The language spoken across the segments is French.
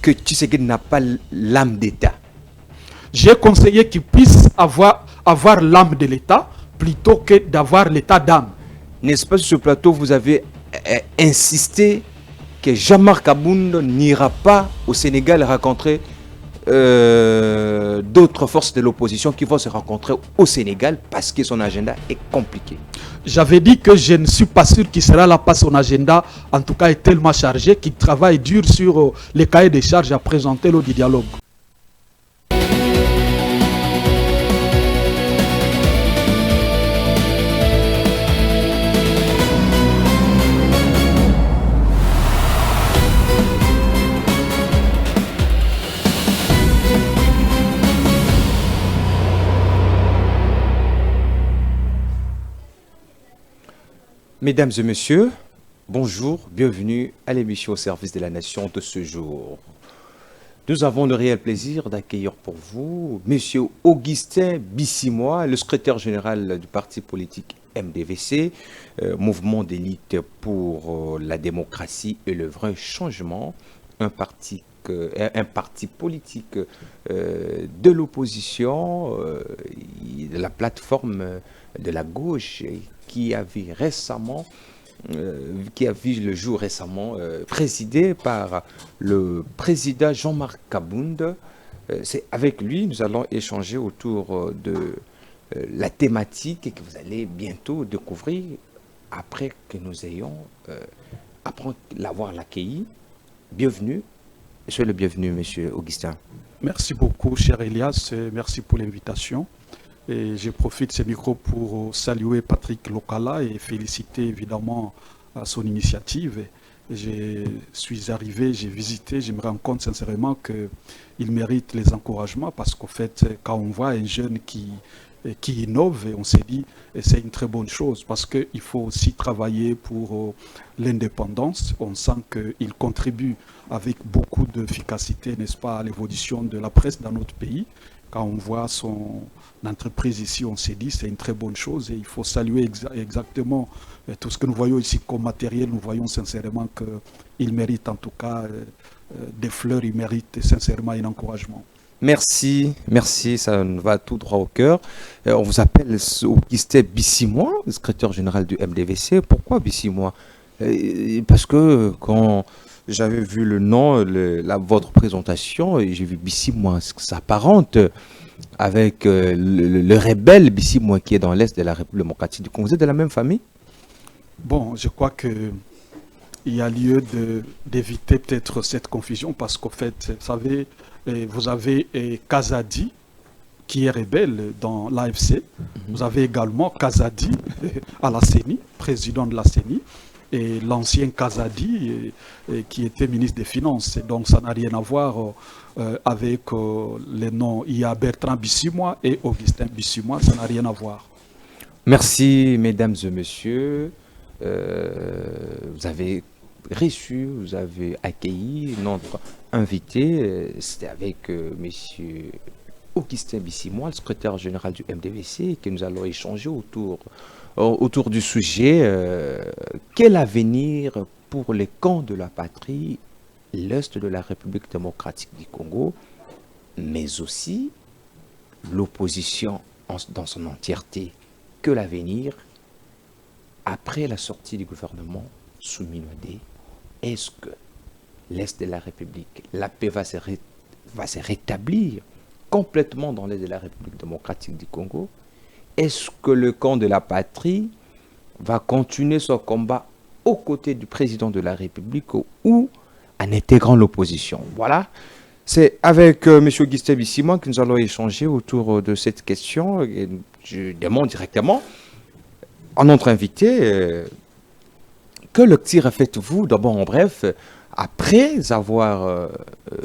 que Tshisekedi n'a pas l'âme d'État. J'ai conseillé qu'il puisse avoir l'âme de l'État plutôt que d'avoir l'état d'âme. N'est-ce pas, sur ce plateau, vous avez insisté que Jean-Marc Abound n'ira pas au Sénégal rencontrer d'autres forces de l'opposition qui vont se rencontrer au Sénégal parce que son agenda est compliqué. J'avais dit que je ne suis pas sûr qu'il sera là parce que son agenda, en tout cas, est tellement chargé qu'il travaille dur sur les cahiers des charges à présenter lors du dialogue. Mesdames et messieurs, bonjour, bienvenue à l'émission au service de la nation de ce jour. Nous avons le réel plaisir d'accueillir pour vous Monsieur Augustin Bissimois, le secrétaire général du parti politique MDVC, Mouvement d'élite pour la démocratie et le vrai changement, un parti politique de l'opposition, de la plateforme de la gauche, qui a vu le jour récemment, présidé par le président Jean-Marc Abound. C'est avec lui nous allons échanger autour de la thématique que vous allez bientôt découvrir après que nous ayons après l'avoir accueilli. Bienvenue, soyez le bienvenu, monsieur Augustin. Merci beaucoup, cher Elias, et merci pour l'invitation. Et je profite de ce micro pour saluer Patrick Lokala et féliciter évidemment à son initiative. Je suis arrivé, j'ai visité, je me rends compte sincèrement qu'il mérite les encouragements parce qu'en fait, quand on voit un jeune qui innove, on s'est dit c'est une très bonne chose parce qu'il faut aussi travailler pour l'indépendance. On sent qu'il contribue avec beaucoup d'efficacité, n'est-ce pas, à l'évolution de la presse dans notre pays. Quand on voit son entreprise ici, on s'est dit c'est une très bonne chose et il faut saluer exactement tout ce que nous voyons ici comme matériel. Nous voyons sincèrement qu'il mérite en tout cas des fleurs, il mérite sincèrement un encouragement. Merci, merci, ça nous va tout droit au cœur. On vous appelle Augustin Bissimois, le secrétaire général du MDVC. Pourquoi Bissimois? Parce que quand j'avais vu le nom, votre présentation, et j'ai vu Bissimois, ça s'apparente avec le rebelle Bissimois qui est dans l'Est de la République démocratique du Congo. Vous êtes de la même famille? Bon, je crois qu'il y a lieu d'éviter peut-être cette confusion parce qu'en fait, vous savez, vous avez Kazadi qui est rebelle dans l'AFC. Vous avez également Kazadi à la CENI, président de la CENI. Et l'ancien Kazadi qui était ministre des Finances. Donc ça n'a rien à voir avec les noms. Il y a Bertrand Bissimois et Augustin Bissimois, ça n'a rien à voir. Merci mesdames et messieurs. Vous avez reçu, vous avez accueilli notre invité. C'était avec monsieur Augustin Bissimois, le secrétaire général du MDVC, que nous allons échanger autour du sujet quel avenir pour les camps de la patrie, l'Est de la République démocratique du Congo, mais aussi l'opposition dans son entièreté. Que l'avenir après la sortie du gouvernement sous Minouadé? Est-ce que l'Est de la République, la paix va se rétablir complètement dans l'Est de la République démocratique du Congo? Est-ce que le camp de la patrie va continuer son combat aux côtés du président de la République ou en intégrant l'opposition? Voilà, c'est avec M. Augustin Bissimois que nous allons échanger autour de cette question. Et je demande directement à notre invité, que lecture faites-vous d'abord en bref après avoir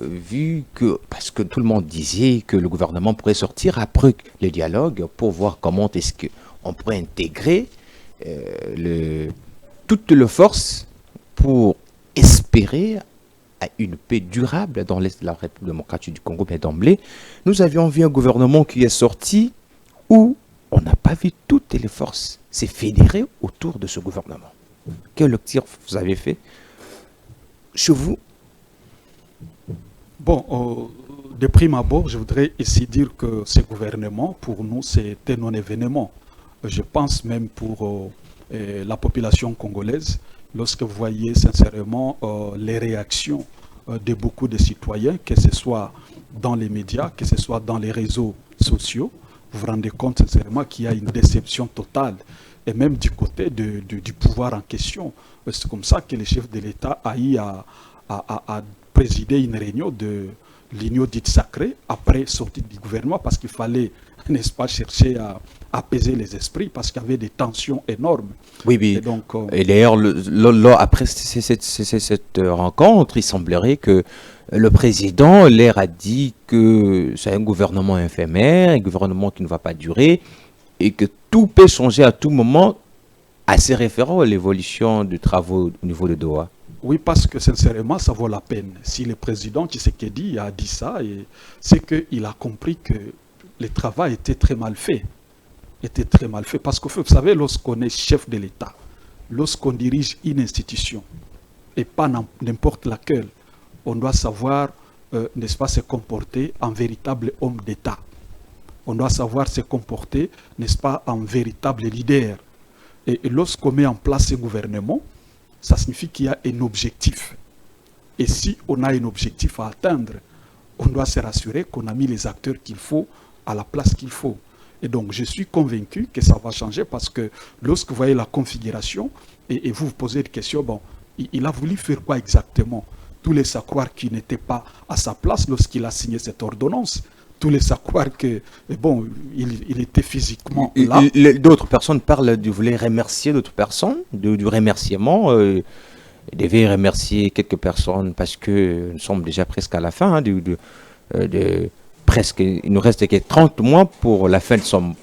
vu que, parce que tout le monde disait que le gouvernement pourrait sortir après le dialogue pour voir comment est-ce qu'on pourrait intégrer toutes les forces pour espérer à une paix durable dans l'Est de la République démocratique du Congo. Mais d'emblée, nous avions vu un gouvernement qui est sorti où on n'a pas vu toutes les forces se fédérer autour de ce gouvernement. Quelle lecture vous avez fait chez vous? Bon, de prime abord, je voudrais ici dire que ce gouvernement, pour nous, c'est un non-événement. Je pense même pour la population congolaise, lorsque vous voyez sincèrement les réactions de beaucoup de citoyens, que ce soit dans les médias, que ce soit dans les réseaux sociaux, vous vous rendez compte sincèrement qu'il y a une déception totale, et même du côté du pouvoir en question. C'est comme ça que le chef de l'État a eu à présider une réunion de l'union dite sacrée après sortie du gouvernement, parce qu'il fallait, n'est-ce pas, chercher à apaiser les esprits, parce qu'il y avait des tensions énormes. Oui, oui. Et donc, Et d'ailleurs, après cette rencontre, il semblerait que le président leur a dit que c'est un gouvernement éphémère, un gouvernement qui ne va pas durer, et que tout peut changer à tout moment, assez référent à l'évolution des travaux au niveau de Doha. oui, parce que sincèrement, ça vaut la peine. Si le président Tshisekedi a dit ça, c'est qu'il a compris que le travail était très mal fait. Était très mal fait. Parce que vous savez, lorsqu'on est chef de l'État, lorsqu'on dirige une institution, et pas n'importe laquelle, on doit savoir, n'est-ce pas, se comporter en véritable homme d'État. On doit savoir se comporter, n'est-ce pas, en véritable leader. Et lorsqu'on met en place un gouvernement, ça signifie qu'il y a un objectif. Et si on a un objectif à atteindre, on doit se rassurer qu'on a mis les acteurs qu'il faut à la place qu'il faut. Et donc, je suis convaincu que ça va changer, parce que lorsque vous voyez la configuration, et vous vous posez des questions, bon, il a voulu faire quoi exactement? Tous laissent à croire qu'il n'était pas à sa place lorsqu'il a signé cette ordonnance. Tous laissent à croire que, bon, il était physiquement là. D'autres personnes parlent de vouloir remercier d'autres personnes, du remerciement. Il devait remercier quelques personnes parce que nous sommes déjà presque à la fin, hein, presque, il nous reste que 30 mois pour la fin de son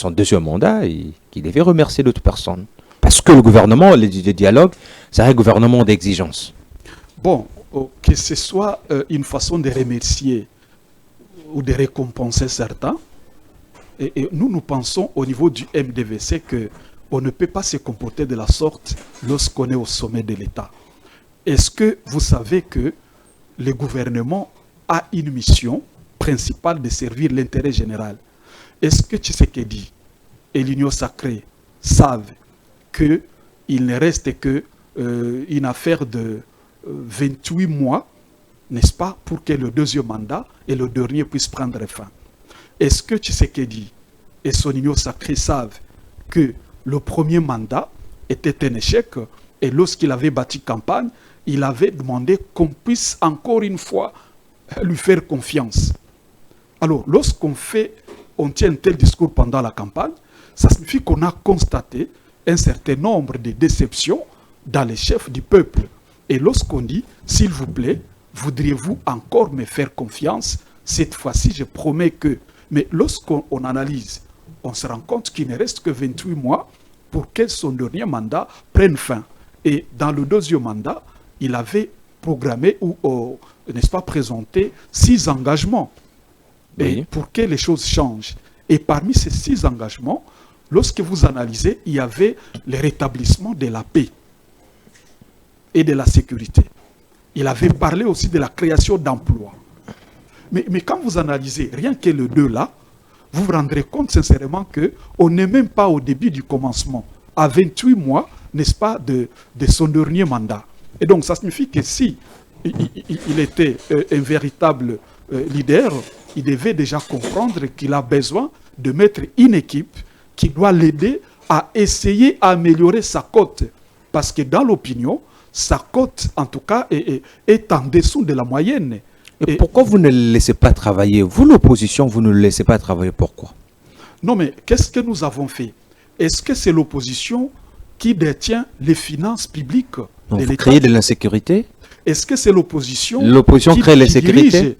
deuxième mandat, et qu'il devait remercier d'autres personnes. Parce que le gouvernement, le dialogue, c'est un gouvernement d'exigence. Bon, que ce soit une façon de remercier ou de récompenser certains, et nous pensons au niveau du MDVC qu'on ne peut pas se comporter de la sorte lorsqu'on est au sommet de l'État. Est-ce que vous savez que le gouvernement a une mission principale de servir l'intérêt général? Est-ce que Tshisekedi et l'Union sacrée savent qu'il ne reste qu'une affaire de 28 mois, n'est-ce pas, pour que le deuxième mandat et le dernier puissent prendre fin? Est-ce que Tshisekedi et son Union sacrée savent que le premier mandat était un échec, et lorsqu'il avait bâti campagne, il avait demandé qu'on puisse encore une fois lui faire confiance? Alors, lorsqu'on tient un tel discours pendant la campagne, ça signifie qu'on a constaté un certain nombre de déceptions dans les chefs du peuple. Et lorsqu'on dit, s'il vous plaît, voudriez-vous encore me faire confiance? Cette fois-ci, je promets que... Mais lorsqu'on analyse, on se rend compte qu'il ne reste que 28 mois pour que son dernier mandat prenne fin. Et dans le deuxième mandat, il avait programmé ou, n'est-ce pas, présenté 6 engagements. Et oui, pour que les choses changent. Et parmi ces 6 engagements, lorsque vous analysez, il y avait le rétablissement de la paix et de la sécurité. Il avait parlé aussi de la création d'emplois. Mais quand vous analysez rien que les deux là, vous vous rendrez compte sincèrement qu'on n'est même pas au début du commencement, à 28 mois, n'est-ce pas, de son dernier mandat. Et donc ça signifie que si il était un véritable leader, il devait déjà comprendre qu'il a besoin de mettre une équipe qui doit l'aider à essayer d'améliorer sa cote. Parce que dans l'opinion, sa cote, en tout cas, est en dessous de la moyenne. Et pourquoi vous ne le laissez pas travailler? Vous, l'opposition, vous ne le laissez pas travailler, pourquoi? Non, mais qu'est-ce que nous avons fait? Est-ce que c'est l'opposition qui détient les finances publiques de l'État? Vous créez de l'insécurité? Est-ce que c'est l'opposition qui crée l'insécurité?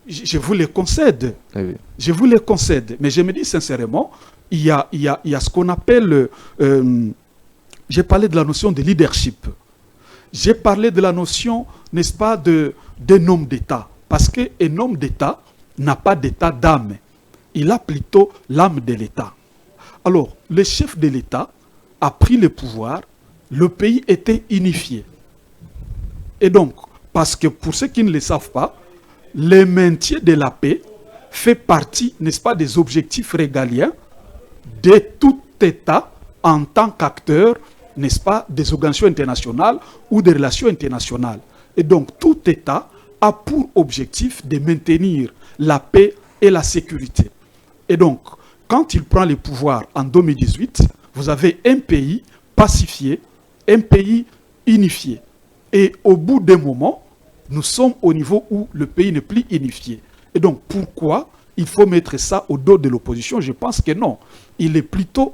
Je vous le concède. Oui. Je vous le concède. Mais je me dis sincèrement, il y a ce qu'on appelle... j'ai parlé de la notion de leadership. J'ai parlé de la notion, n'est-ce pas, d'un homme d'État. Parce qu'un homme d'État n'a pas d'état d'âme. Il a plutôt l'âme de l'État. Alors, le chef de l'État a pris le pouvoir, le pays était unifié. Et donc, Parce que pour ceux qui ne le savent pas, le maintien de la paix fait partie, n'est-ce pas, des objectifs régaliens de tout État en tant qu'acteur, n'est-ce pas, des organisations internationales ou des relations internationales. Et donc, tout État a pour objectif de maintenir la paix et la sécurité. Et donc, quand il prend le pouvoir en 2018, vous avez un pays pacifié, un pays unifié. Et au bout d'un moment, nous sommes au niveau où le pays n'est plus unifié. Et donc, pourquoi il faut mettre ça au dos de l'opposition? Je pense que non. Il est plutôt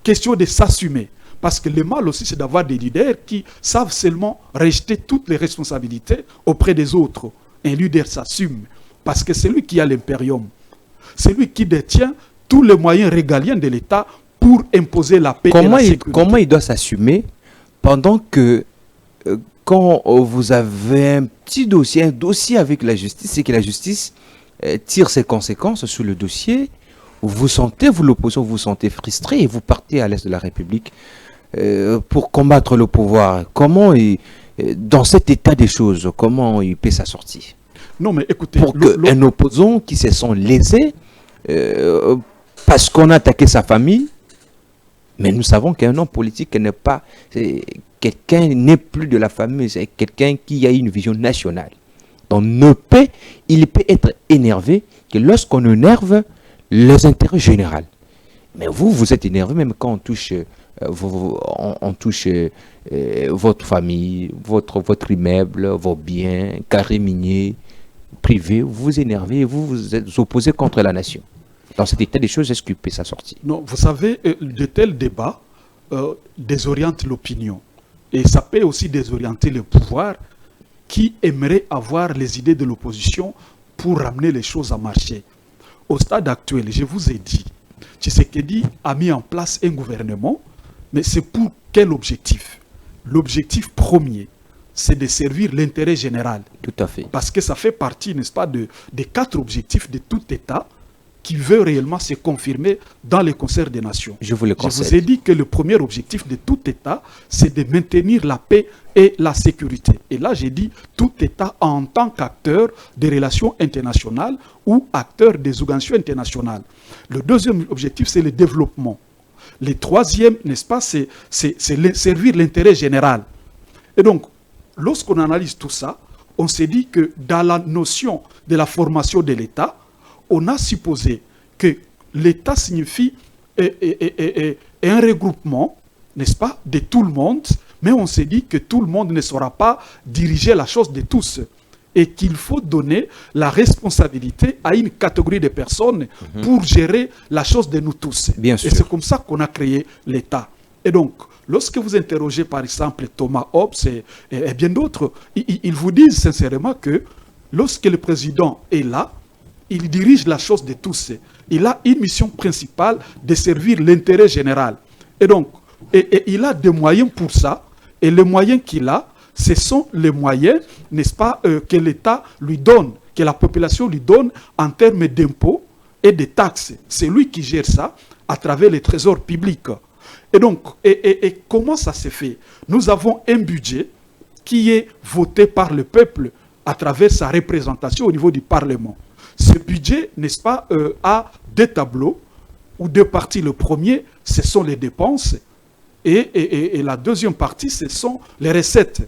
question de s'assumer. Parce que le mal aussi, c'est d'avoir des leaders qui savent seulement rejeter toutes les responsabilités auprès des autres. Un leader s'assume. Parce que c'est lui qui a l'impérium. C'est lui qui détient tous les moyens régaliens de l'État pour imposer la paix et la sécurité. Comment il doit s'assumer pendant que quand vous avez un dossier avec la justice, et que la justice tire ses conséquences sur le dossier, vous l'opposition, vous sentez frustré et vous partez à l'est de la République pour combattre le pouvoir. Comment, dans cet état des choses, comment il peut s'en sortir? Non, mais écoutez... Pour qu'un opposant qui se sent lésé parce qu'on a attaqué sa famille, mais nous savons qu'un homme politique n'est pas... Quelqu'un n'est plus de la famille, c'est quelqu'un qui a une vision nationale. Donc il peut être énervé que lorsqu'on énerve les intérêts généraux. Mais vous êtes énervé même quand on touche, votre famille, votre immeuble, vos biens, carrés miniers, privés, vous vous énervez et vous vous êtes opposé contre la nation. Dans cet état des choses, est-ce qu'il peut s'en sortir? Non, vous savez, de tels débats désorientent l'opinion. Et ça peut aussi désorienter le pouvoir qui aimerait avoir les idées de l'opposition pour ramener les choses à marcher. Au stade actuel, je vous ai dit, Tshisekedi a mis en place un gouvernement, mais c'est pour quel objectif? L'objectif premier, c'est de servir l'intérêt général. Tout à fait. Parce que ça fait partie, n'est-ce pas, des 4 objectifs de tout État qui veut réellement se confirmer dans le concert des nations. Je vous ai dit que le premier objectif de tout État, c'est de maintenir la paix et la sécurité. Et là, j'ai dit tout État en tant qu'acteur des relations internationales ou acteur des organisations internationales. Le deuxième objectif, c'est le développement. Le troisième, n'est-ce pas, c'est servir l'intérêt général. Et donc, lorsqu'on analyse tout ça, on s'est dit que dans la notion de la formation de l'État, on a supposé que l'État signifie un regroupement, n'est-ce pas, de tout le monde, mais on s'est dit que tout le monde ne saura pas diriger la chose de tous et qu'il faut donner la responsabilité à une catégorie de personnes pour gérer la chose de nous tous. Bien sûr. Et c'est comme ça qu'on a créé l'État. Et donc, lorsque vous interrogez par exemple Thomas Hobbes et bien d'autres, ils vous disent sincèrement que lorsque le président est là, il dirige la chose de tous. Il a une mission principale de servir l'intérêt général. Et donc, il a des moyens pour ça. Et les moyens qu'il a, ce sont les moyens, n'est-ce pas, que l'État lui donne, que la population lui donne en termes d'impôts et de taxes. C'est lui qui gère ça à travers les trésors publics. Et donc, comment ça se fait? Nous avons un budget qui est voté par le peuple à travers sa représentation au niveau du Parlement. Ce budget, n'est-ce pas, a 2 tableaux ou 2 parties. Le premier, ce sont les dépenses et la deuxième partie, ce sont les recettes.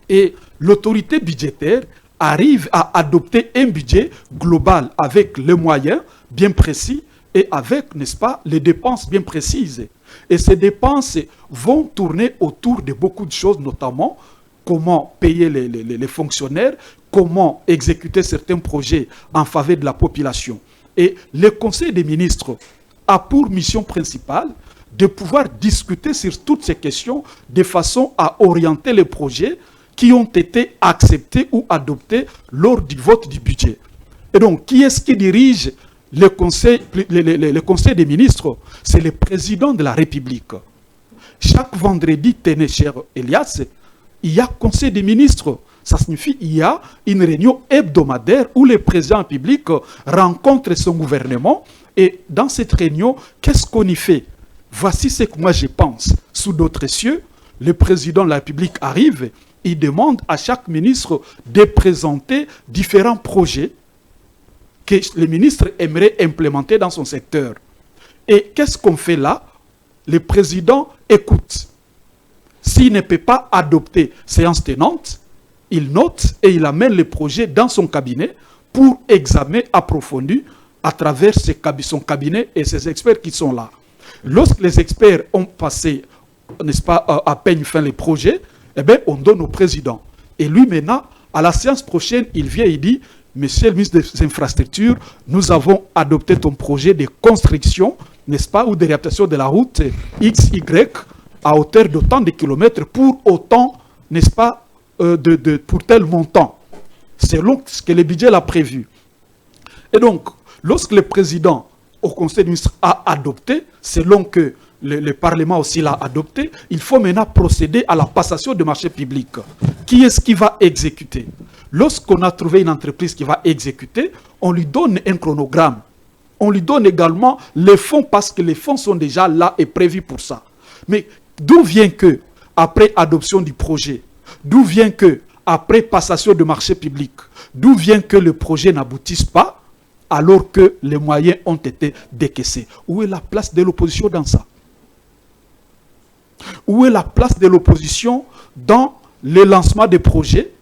Et l'autorité budgétaire arrive à adopter un budget global avec les moyens bien précis et avec, n'est-ce pas, les dépenses bien précises. Et ces dépenses vont tourner autour de beaucoup de choses, notamment comment payer les fonctionnaires, comment exécuter certains projets en faveur de la population. Et le Conseil des ministres a pour mission principale de pouvoir discuter sur toutes ces questions de façon à orienter les projets qui ont été acceptés ou adoptés lors du vote du budget. Et donc, qui est-ce qui dirige le Conseil des ministres? C'est le président de la République. Chaque vendredi, tenez, cher Elias, il y a Conseil des ministres. Ça signifie qu'il y a une réunion hebdomadaire où le président public rencontre son gouvernement. Et dans cette réunion, qu'est-ce qu'on y fait? Voici ce que moi je pense. Sous d'autres cieux, le président de la République arrive, il demande à chaque ministre de présenter différents projets que le ministre aimerait implémenter dans son secteur. Et qu'est-ce qu'on fait là? Le président écoute. S'il ne peut pas adopter séance tenante, il note et il amène le projet dans son cabinet pour examen approfondi à travers son cabinet et ses experts qui sont là. Lorsque les experts ont passé, n'est-ce pas, à peine fin les projets, eh bien, on donne au président. Et lui, maintenant, à la séance prochaine, il vient et dit, Monsieur le ministre des Infrastructures, nous avons adopté ton projet de construction, n'est-ce pas, ou de réadaptation de la route XY à hauteur d'autant de kilomètres pour autant, n'est-ce pas, pour tel montant, selon ce que le budget l'a prévu. Et donc, lorsque le président au Conseil des ministres a adopté, selon que le Parlement aussi l'a adopté, il faut maintenant procéder à la passation de marché public. Qui est-ce qui va exécuter? Lorsqu'on a trouvé une entreprise qui va exécuter, on lui donne un chronogramme. On lui donne également les fonds parce que les fonds sont déjà là et prévus pour ça. Mais d'où vient que, après adoption du projet, d'où vient que, après passation de marché public, d'où vient que le projet n'aboutisse pas alors que les moyens ont été décaissés? Où est la place de l'opposition dans ça? Où est la place de l'opposition dans le lancement des projets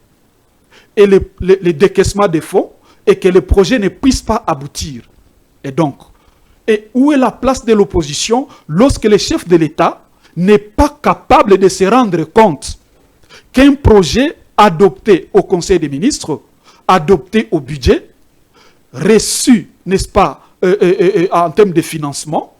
et le décaissement des fonds et que les projets ne puissent pas aboutir? Et donc, où est la place de l'opposition lorsque le chef de l'État n'est pas capable de se rendre compte qu'un projet adopté au Conseil des ministres, adopté au budget, reçu, n'est-ce pas, en termes de financement,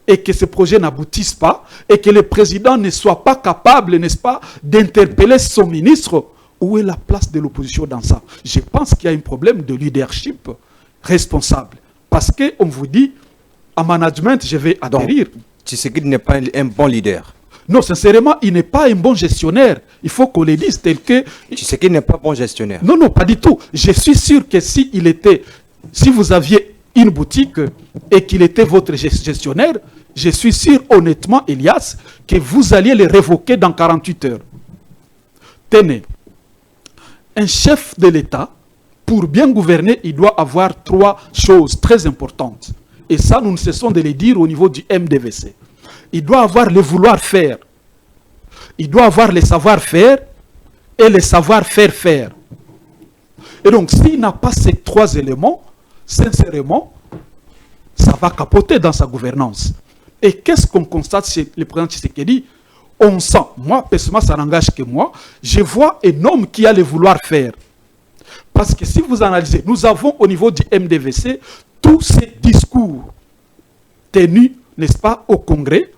et que ce projet n'aboutisse pas, et que le président ne soit pas capable, n'est-ce pas, d'interpeller son ministre? Où est la place de l'opposition dans ça? Je pense qu'il y a un problème de leadership responsable. Parce qu'on vous dit, en management, je vais atterrir. Tshisekedi n'est pas un bon leader. Non, sincèrement, il n'est pas un bon gestionnaire. Il faut qu'on le dise tel que... Tshisekedi n'est pas bon gestionnaire. Non, non, pas du tout. Je suis sûr que si vous aviez une boutique et qu'il était votre gestionnaire, je suis sûr, honnêtement, Elias, que vous alliez le révoquer dans 48 heures. Tenez, un chef de l'État, pour bien gouverner, il doit avoir 3 choses très importantes. Et ça, nous ne cessons de les dire au niveau du MDVC. Il doit avoir le vouloir-faire. Il doit avoir le savoir-faire et le savoir-faire-faire. Et donc, s'il n'a pas ces 3 éléments, sincèrement, ça va capoter dans sa gouvernance. Et qu'est-ce qu'on constate chez le président Tshisekedi? On sent, moi, personnellement, ça n'engage que moi, je vois un homme qui a le vouloir-faire. Parce que si vous analysez, nous avons au niveau du MDVC tous ces discours tenus, n'est-ce pas, au Congrès,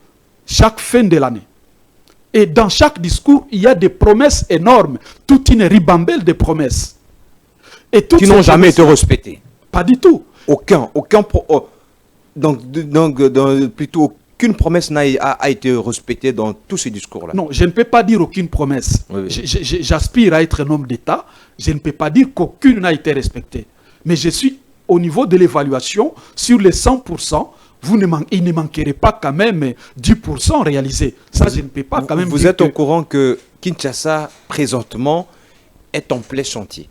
chaque fin de l'année. Et dans chaque discours, il y a des promesses énormes, toute une ribambelle de promesses. Et qui n'ont jamais été respectées. Pas du tout. Plutôt aucune promesse n'a été respectée dans tous ces discours-là. Non, je ne peux pas dire aucune promesse. Oui. J'aspire à être un homme d'État. Je ne peux pas dire qu'aucune n'a été respectée. Mais je suis au niveau de l'évaluation, sur les 100%, il ne manquerait pas quand même 10% réalisé. Ça, je ne peux pas quand même dire. Vous êtes au courant que Kinshasa, présentement, est en plein chantier?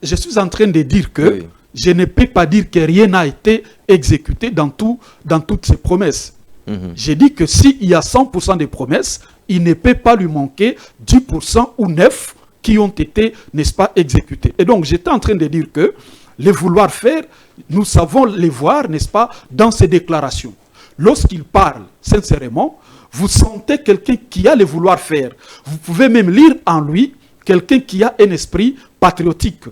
Je suis en train de dire que oui. Je ne peux pas dire que rien n'a été exécuté dans toutes ces promesses. J'ai dit que s'il y a 100% des promesses, il ne peut pas lui manquer 10% ou 9% qui ont été, n'est-ce pas, exécutés. Et donc, j'étais en train de dire que les vouloir-faire, nous savons les voir, n'est-ce pas, dans ces déclarations. Lorsqu'il parle, sincèrement, vous sentez quelqu'un qui a le vouloir-faire. Vous pouvez même lire en lui quelqu'un qui a un esprit patriotique.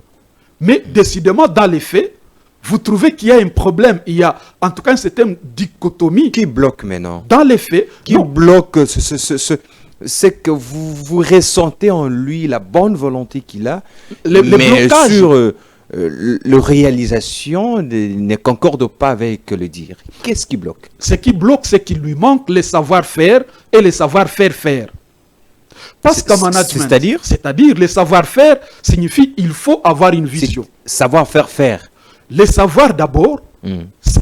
Mais décidément, dans les faits, vous trouvez qu'il y a un problème. Il y a en tout cas une certaine dichotomie. Qui bloque maintenant? Dans les faits. Qui bloque c'est que vous ressentez en lui la bonne volonté qu'il a. Mais blocage. Sur la réalisation ne concorde pas avec le dire. Qu'est-ce qui bloque? Ce qui bloque, c'est qu'il lui manque le savoir-faire et le savoir-faire. Parce qu'en management, c'est-à-dire le savoir-faire signifie il faut avoir une vision. Savoir-faire. Le savoir d'abord,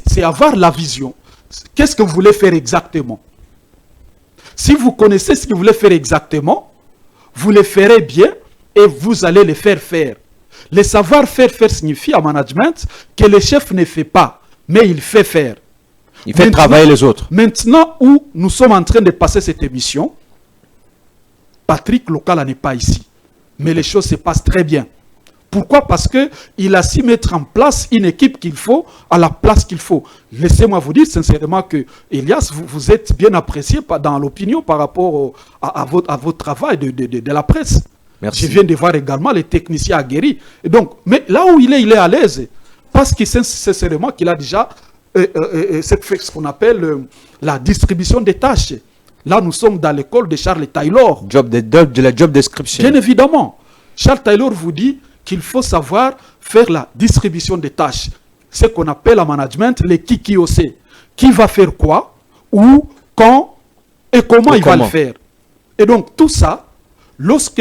c'est avoir la vision. Qu'est-ce que vous voulez faire exactement? Si vous connaissez ce que vous voulez faire exactement, vous les ferez bien et vous allez les faire faire. Le savoir-faire faire signifie en management que le chef ne fait pas, mais il fait faire. Il fait travailler les autres. Maintenant où nous sommes en train de passer cette émission, Patrick Lokala n'est pas ici. Mais les choses se passent très bien. Pourquoi? Parce qu'il a su mettre en place une équipe qu'il faut, à la place qu'il faut. Laissez-moi vous dire sincèrement que, Elias, vous êtes bien apprécié dans l'opinion par rapport à votre travail de la presse. Merci. Je viens de voir également les techniciens aguerris. Et donc, mais là où il est à l'aise. Parce que sincèrement qu'il a déjà ce qu'on appelle la distribution des tâches. Là, nous sommes dans l'école de Charles Taylor. De la job description. Bien évidemment. Charles Taylor vous dit qu'il faut savoir faire la distribution des tâches. Ce qu'on appelle en management les qui-qui-o-sait. Qui va faire quoi, où, quand et comment il va le faire. Et donc, tout ça, lorsque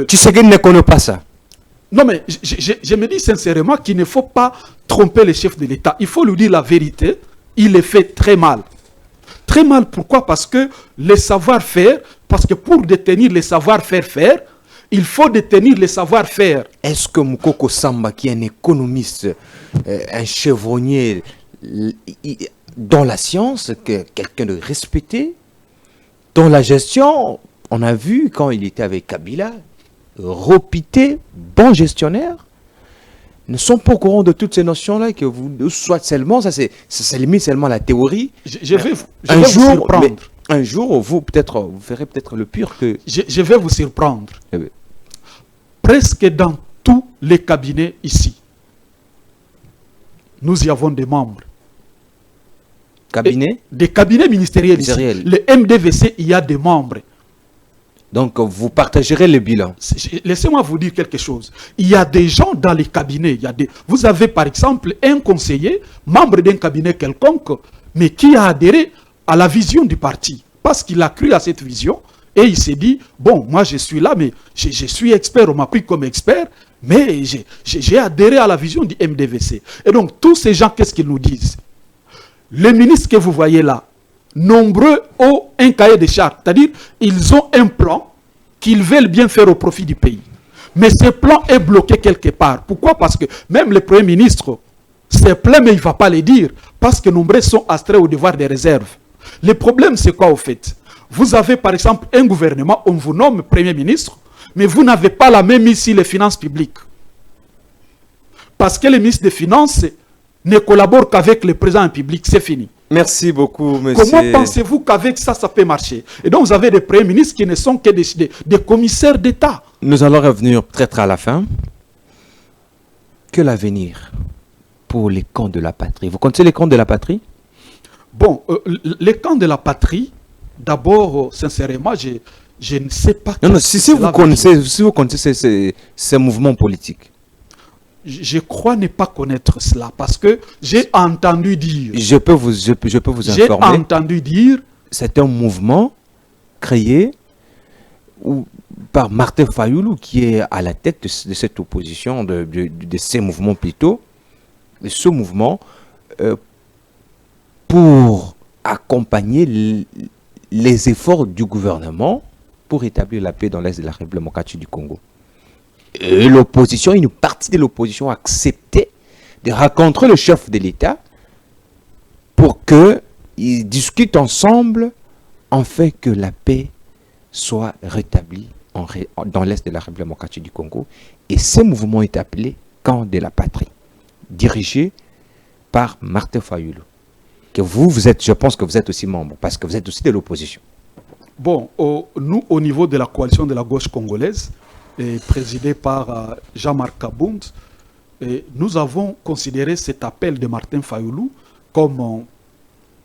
Tu sais qu'il ne connaît pas ça. Non, mais je me dis sincèrement qu'il ne faut pas tromper le chef de l'État. Il faut lui dire la vérité. Il le fait très mal. Très mal, pourquoi? Parce que les savoir-faire, parce que pour détenir les savoir-faire faire, il faut détenir les savoir-faire. Est-ce que Moukoko Samba, qui est un économiste, un chevronnier dans la science, quelqu'un de respecté, dans la gestion, on a vu quand il était avec Kabila, Ropité, bon gestionnaire, ne sont pas au courant de toutes ces notions-là, que vous soit seulement, ça limite seulement la théorie. Je vais vous surprendre. Un jour, vous ferez peut-être le pire que... Je vais vous surprendre. Eh bien. Presque dans tous les cabinets ici, nous y avons des membres. Cabinet? Des cabinets ministériels ici. Le MDVC, il y a des membres. Donc, vous partagerez le bilan. Laissez-moi vous dire quelque chose. Il y a des gens dans les cabinets. Vous avez par exemple un conseiller, membre d'un cabinet quelconque, mais qui a adhéré à la vision du parti. Parce qu'il a cru à cette vision et il s'est dit, bon, moi je suis là, mais je suis expert, on m'a pris comme expert, mais j'ai adhéré à la vision du MDVC. Et donc, tous ces gens, qu'est-ce qu'ils nous disent? Les ministres que vous voyez là, nombreux ont un cahier de charges, c'est-à-dire ils ont un plan qu'ils veulent bien faire au profit du pays. Mais ce plan est bloqué quelque part. Pourquoi? Parce que même le Premier ministre s'est plaint, mais il ne va pas le dire, parce que nombreux sont astreints au devoir des réserves. Le problème, c'est quoi au fait? Vous avez par exemple un gouvernement, on vous nomme Premier ministre, mais vous n'avez pas la même mise sur les finances publiques. Parce que le ministre des Finances ne collabore qu'avec le président public, c'est fini. Merci beaucoup, monsieur. Comment pensez-vous qu'avec ça, ça peut marcher? Et donc, vous avez des premiers ministres qui ne sont que des commissaires d'État. Nous allons revenir peut-être à la fin. Que l'avenir pour les camps de la patrie? Vous connaissez les camps de la patrie? Bon, les camps de la patrie, d'abord, sincèrement, je ne sais pas... Non, si vous connaissez ces mouvements politiques. Je crois ne pas connaître cela parce que j'ai entendu dire. Je peux vous informer. J'ai entendu dire. C'est un mouvement créé par Martin Fayoulou qui est à la tête de cette opposition, de ces mouvements plutôt. Et ce mouvement pour accompagner les efforts du gouvernement pour établir la paix dans l'Est de la République démocratique du Congo. Et l'opposition, une partie de l'opposition a accepté de rencontrer le chef de l'État pour qu'ils discutent ensemble afin que la paix soit rétablie dans l'Est de la République démocratique du Congo. Et ce mouvement est appelé Camp de la Patrie, dirigé par Martin Fayoulou. Que vous êtes, je pense que vous êtes aussi membre, parce que vous êtes aussi de l'opposition. Bon, nous, au niveau de la coalition de la gauche congolaise, présidée par Jean-Marc Kabound, nous avons considéré cet appel de Martin Fayoulou comme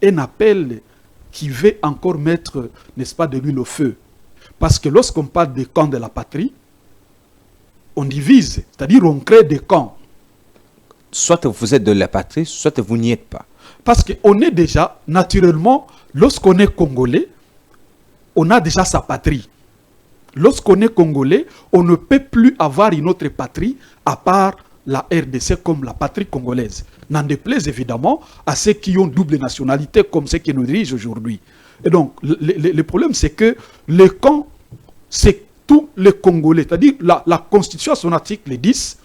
un appel qui veut encore mettre, n'est-ce pas, de l'huile au feu. Parce que lorsqu'on parle des camps de la patrie, on divise, c'est-à-dire on crée des camps. Soit vous êtes de la patrie, soit vous n'y êtes pas. Parce qu'on est déjà, naturellement, lorsqu'on est congolais, on a déjà sa patrie. Lorsqu'on est congolais, on ne peut plus avoir une autre patrie à part la RDC comme la patrie congolaise. N'en déplaise évidemment à ceux qui ont double nationalité comme ceux qui nous dirigent aujourd'hui. Et donc, le problème, c'est que les camps, c'est tous les Congolais, c'est-à-dire la Constitution à son article 10,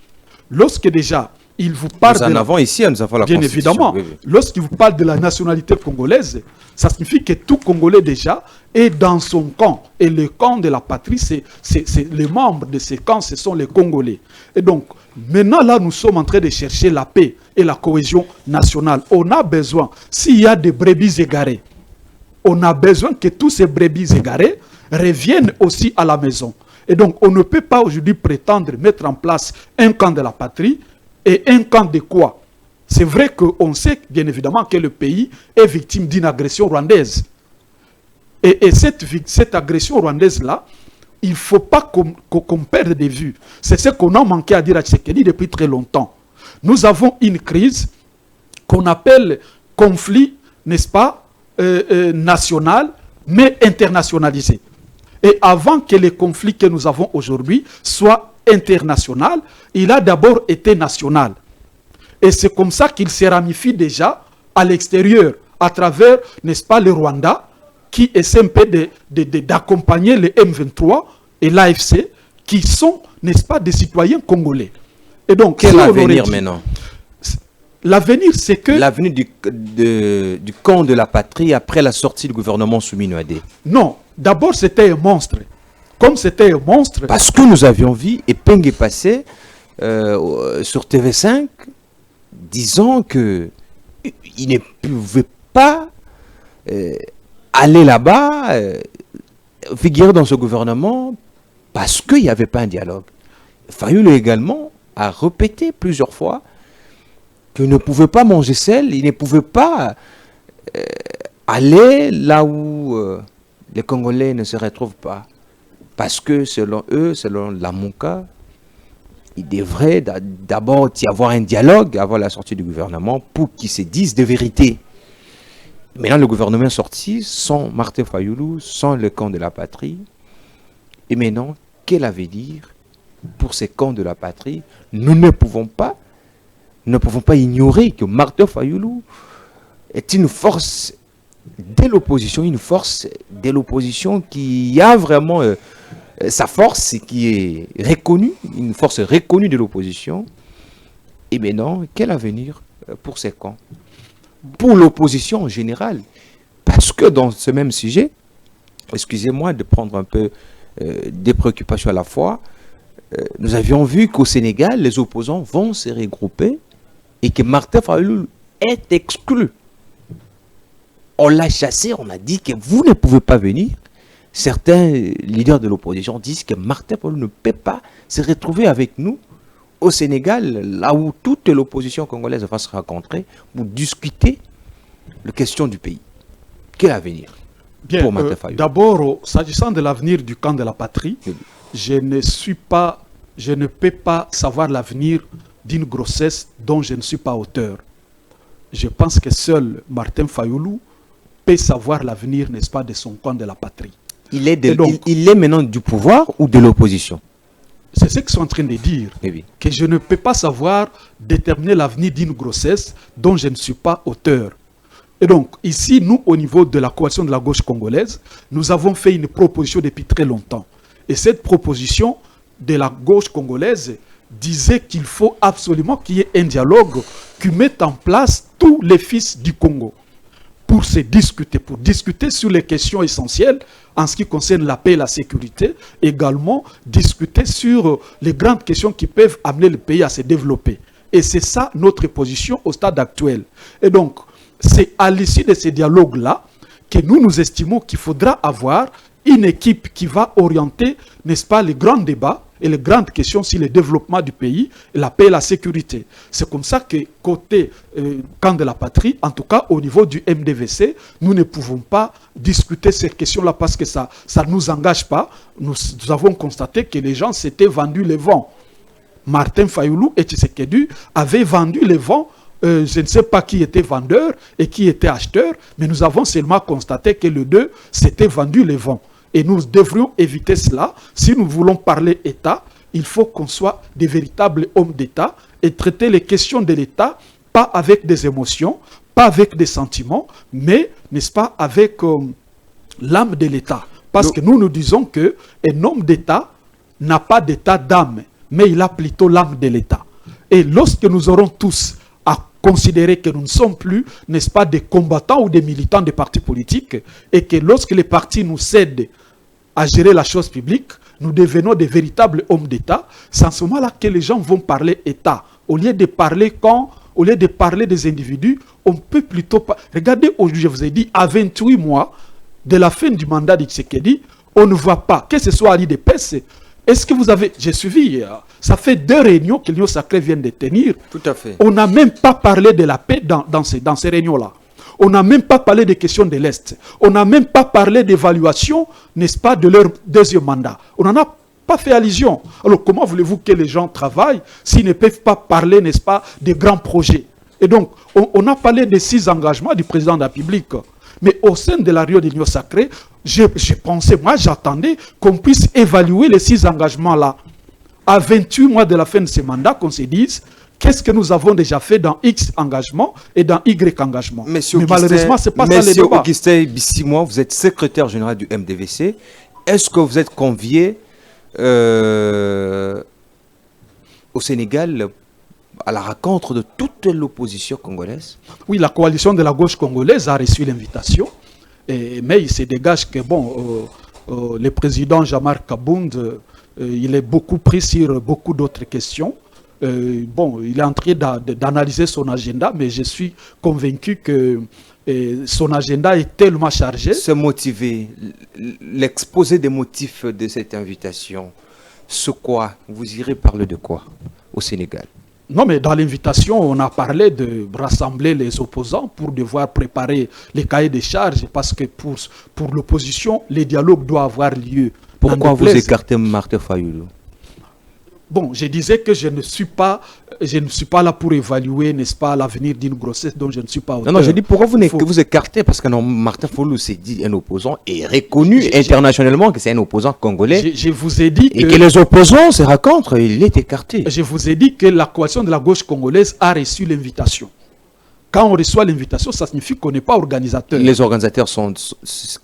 lorsque déjà il vous parle nous en avons ici, nous avons la bien Constitution. évidemment, Oui, oui. lorsqu'il vous parle de la nationalité congolaise, ça signifie que tout Congolais déjà est dans son camp. Et le camp de la patrie, c'est les membres de ces camps, ce sont les Congolais. Et donc, maintenant là, nous sommes en train de chercher la paix et la cohésion nationale. On a besoin, s'il y a des brebis égarées, on a besoin que tous ces brebis égarés reviennent aussi à la maison. Et donc, on ne peut pas aujourd'hui prétendre mettre en place un camp de la patrie et un camp de quoi? C'est vrai qu'on sait bien évidemment que le pays est victime d'une agression rwandaise. Et cette agression rwandaise-là, il ne faut pas qu'on perde de vue. C'est ce qu'on a manqué à dire à Tshisekedi depuis très longtemps. Nous avons une crise qu'on appelle conflit, n'est-ce pas, national, mais internationalisé. Et avant que les conflits que nous avons aujourd'hui soient internationaux, il a d'abord été national. Et c'est comme ça qu'il se ramifie déjà à l'extérieur, à travers, n'est-ce pas, le Rwanda, qui essaie un peu d'accompagner les M23 et l'AFC, qui sont, n'est-ce pas, des citoyens congolais. Et donc, quel avenir maintenant? L'avenir, c'est que... L'avenir du camp de la patrie après la sortie du gouvernement Soumino Adé. Non, d'abord c'était un monstre. Comme c'était un monstre... Parce que nous avions vu Epenge passer sur TV5 disant qu'il ne pouvait pas aller là-bas, figurer dans ce gouvernement parce qu'il n'y avait pas un dialogue. Fayoulou également a répété plusieurs fois qu'il ne pouvait pas manger seul, il ne pouvait pas aller là où les Congolais ne se retrouvent pas. Parce que selon eux, selon la Monka, il devrait d'abord y avoir un dialogue avant la sortie du gouvernement pour qu'ils se disent des vérités. Maintenant, le gouvernement est sorti sans Martin Fayoulou, sans le camp de la patrie. Et maintenant, quel avenir pour ces camps de la patrie? Nous ne pouvons pas ignorer que Martin Fayoulou est une force de l'opposition, qui a vraiment sa force, qui est reconnue, une force reconnue de l'opposition. Et maintenant, quel avenir pour ces camps? Pour l'opposition en général. Parce que dans ce même sujet, excusez-moi de prendre un peu des préoccupations à la fois, nous avions vu qu'au Sénégal, les opposants vont se regrouper et que Martin Fayoulou est exclu. On l'a chassé, on a dit que vous ne pouvez pas venir. Certains leaders de l'opposition disent que Martin Fayoulou ne peut pas se retrouver avec nous au Sénégal, là où toute l'opposition congolaise va se rencontrer pour discuter les questions du pays. Quel avenir pour Martin Fayoulou? D'abord, s'agissant de l'avenir du camp de la patrie, je ne peux pas savoir l'avenir d'une grossesse dont je ne suis pas auteur. Je pense que seul Martin Fayoulou peut savoir l'avenir, n'est-ce pas, de son camp de la patrie. Il est maintenant du pouvoir ou de l'opposition? C'est ce qu'ils sont en train de dire, que je ne peux pas savoir déterminer l'avenir d'une grossesse dont je ne suis pas auteur. Et donc, ici, nous, au niveau de la coalition de la gauche congolaise, nous avons fait une proposition depuis très longtemps. Et cette proposition de la gauche congolaise disait qu'il faut absolument qu'il y ait un dialogue qui mette en place tous les fils du Congo pour discuter sur les questions essentielles en ce qui concerne la paix et la sécurité, également discuter sur les grandes questions qui peuvent amener le pays à se développer. Et c'est ça notre position au stade actuel. Et donc, c'est à l'issue de ces dialogues-là que nous estimons qu'il faudra avoir une équipe qui va orienter, n'est-ce pas, les grands débats et les grandes questions sur le développement du pays, la paix et la sécurité. C'est comme ça que côté camp de la patrie, en tout cas au niveau du MDVC, nous ne pouvons pas discuter ces questions-là parce que ça ne nous engage pas. Nous avons constaté que les gens s'étaient vendus les vents. Martin Fayoulou et Tshisekedi avaient vendu les vents. Je ne sais pas qui était vendeur et qui était acheteur, mais nous avons seulement constaté que les deux s'étaient vendus les vents. Et nous devrions éviter cela. Si nous voulons parler État, il faut qu'on soit des véritables hommes d'État et traiter les questions de l'État, pas avec des émotions, pas avec des sentiments, mais, n'est-ce pas, avec l'âme de l'État. Parce que nous disons qu'un homme d'État n'a pas d'état d'âme, mais il a plutôt l'âme de l'État. Et lorsque nous aurons tous à considérer que nous ne sommes plus, n'est-ce pas, des combattants ou des militants des partis politiques, et que lorsque les partis nous cèdent à gérer la chose publique, nous devenons des véritables hommes d'État, c'est en ce moment-là que les gens vont parler État. Au lieu de parler des individus, on peut plutôt... Regardez, aujourd'hui, je vous ai dit, à 28 mois de la fin du mandat de Tshisekedi, on ne voit pas, que ce soit à l'IDPS, est-ce que vous avez... J'ai suivi, ça fait 2 réunions que l'Union sacrée vient de tenir. Tout à fait. On n'a même pas parlé de la paix dans ces réunions-là. On n'a même pas parlé des questions de l'Est. On n'a même pas parlé d'évaluation, n'est-ce pas, de leur 2e mandat. On n'en a pas fait allusion. Alors comment voulez-vous que les gens travaillent s'ils ne peuvent pas parler, n'est-ce pas, des grands projets? Et donc, on a parlé des 6 engagements du président de la République. Mais au sein de la réunion de l'Union sacrée, j'ai pensé, moi j'attendais qu'on puisse évaluer les 6 engagements-là. À 28 mois de la fin de ce mandat, qu'on se dise, qu'est-ce que nous avons déjà fait dans X engagement et dans Y engagement? Mais malheureusement, ce n'est pas ça le débat. Augustin Bissimois, vous êtes secrétaire général du MDVC. Est-ce que vous êtes convié au Sénégal à la rencontre de toute l'opposition congolaise? Oui, la coalition de la gauche congolaise a reçu l'invitation, mais il se dégage que le président Jean-Marc Kabound, il est beaucoup pris sur beaucoup d'autres questions. Il est en train d'analyser son agenda, mais je suis convaincu que son agenda est tellement chargé. Se motiver, l'exposé des motifs de cette invitation, ce quoi? Vous irez parler de quoi au Sénégal? Non, mais dans l'invitation, on a parlé de rassembler les opposants pour devoir préparer les cahiers de charges, parce que pour l'opposition, les dialogues doivent avoir lieu. Pourquoi vous écartez Martin Fayoulou? Bon, je disais que je ne suis pas là pour évaluer, n'est-ce pas, l'avenir d'une grossesse dont je ne suis pas auteur. Non, je dis pourquoi vous écartez, parce que Martin Fayoulou s'est dit un opposant et reconnu internationalement que c'est un opposant congolais. Je vous ai dit que les opposants se rencontrent, il est écarté. Je vous ai dit que la coalition de la gauche congolaise a reçu l'invitation. Quand on reçoit l'invitation, ça signifie qu'on n'est pas organisateur. Les organisateurs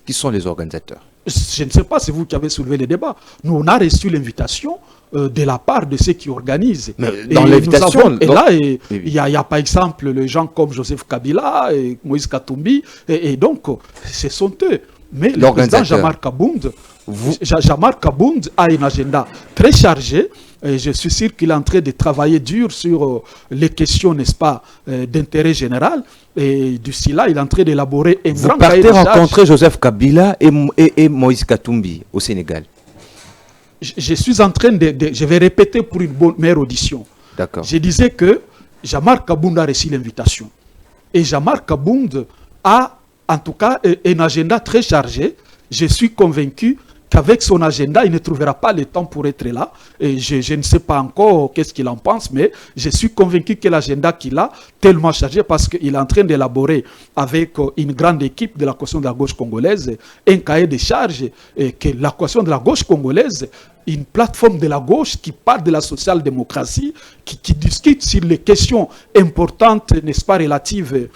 qui sont les organisateurs? Je ne sais pas, c'est vous qui avez soulevé le débat. Nous, on a reçu l'invitation de la part de ceux qui organisent. Mais dans l'invitation... Et là, il y a par exemple les gens comme Joseph Kabila et Moïse Katumbi, et donc, ce sont eux. Mais le président Jean-Marc Kabound a un agenda très chargé. Et je suis sûr qu'il est en train de travailler dur sur les questions, n'est-ce pas, d'intérêt général. Et d'ici là, il est en train d'élaborer un grand cahier de charges. Vous partez rencontrer Joseph Kabila et Moïse Katumbi au Sénégal? Je suis en train je vais répéter pour une meilleure audition. D'accord. Je disais que Jean-Marc Kabound a reçu l'invitation. Et Jean-Marc Kabound a, en tout cas, un agenda très chargé. Je suis convaincu qu'avec son agenda, il ne trouvera pas le temps pour être là. Et je ne sais pas encore qu'est-ce qu'il en pense, mais je suis convaincu que l'agenda qu'il a, tellement chargé, parce qu'il est en train d'élaborer avec une grande équipe de la coalition de la gauche congolaise un cahier de charges, et que la coalition de la gauche congolaise, une plateforme de la gauche qui parle de la social-démocratie, qui discute sur les questions importantes, n'est-ce pas, relatives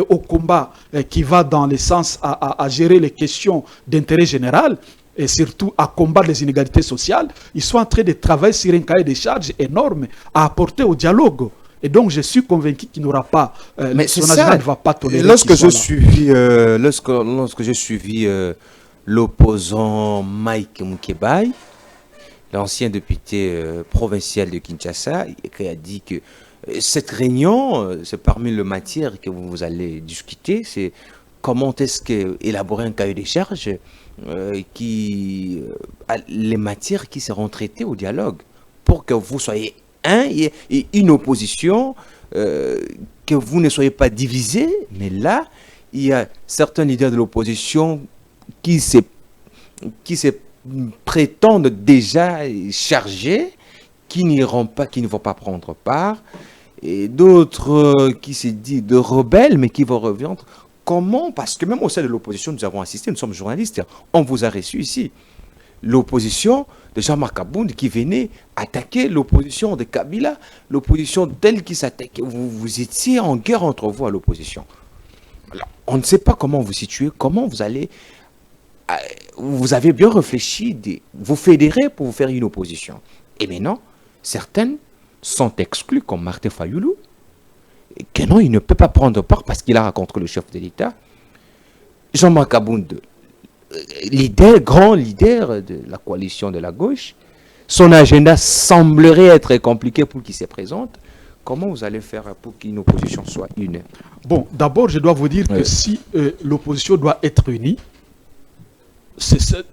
au combat, qui va dans le sens à gérer les questions d'intérêt général, et surtout à combattre les inégalités sociales. Ils sont en train de travailler sur un cahier de charges énorme à apporter au dialogue. Et donc, je suis convaincu qu'il n'aura pas... mais son agenda ne va pas tolérer. Lorsque j'ai suivi l'opposant Mike Moukebaï, l'ancien député provincial de Kinshasa, qui a dit que cette réunion, c'est parmi les matières que vous allez discuter, c'est comment est-ce qu'élaborer un cahier de charges les matières qui seront traitées au dialogue pour que vous soyez et une opposition, que vous ne soyez pas divisés. Mais là, il y a certains leaders de l'opposition qui se prétendent déjà chargés, qui n'iront pas, qui ne vont pas prendre part, et d'autres qui se disent de rebelles, mais qui vont revenir. Comment? Parce que même au sein de l'opposition, nous avons assisté, nous sommes journalistes, on vous a reçu ici. L'opposition de Jean-Marc Kabound qui venait attaquer l'opposition de Kabila, l'opposition telle qui s'attaquait. Vous étiez en guerre entre vous à l'opposition. Alors, on ne sait pas comment vous situez, comment vous allez vous avez bien réfléchi, vous fédérez pour vous faire une opposition. Et maintenant, certaines sont exclues, comme Martin Fayoulou, que non, il ne peut pas prendre part parce qu'il a rencontré le chef de l'État. Jean-Marc Abound, grand leader de la coalition de la gauche, son agenda semblerait être compliqué pour qu'il se présente. Comment vous allez faire pour qu'une opposition soit une? Bon, d'abord, je dois vous dire que si l'opposition doit être unie,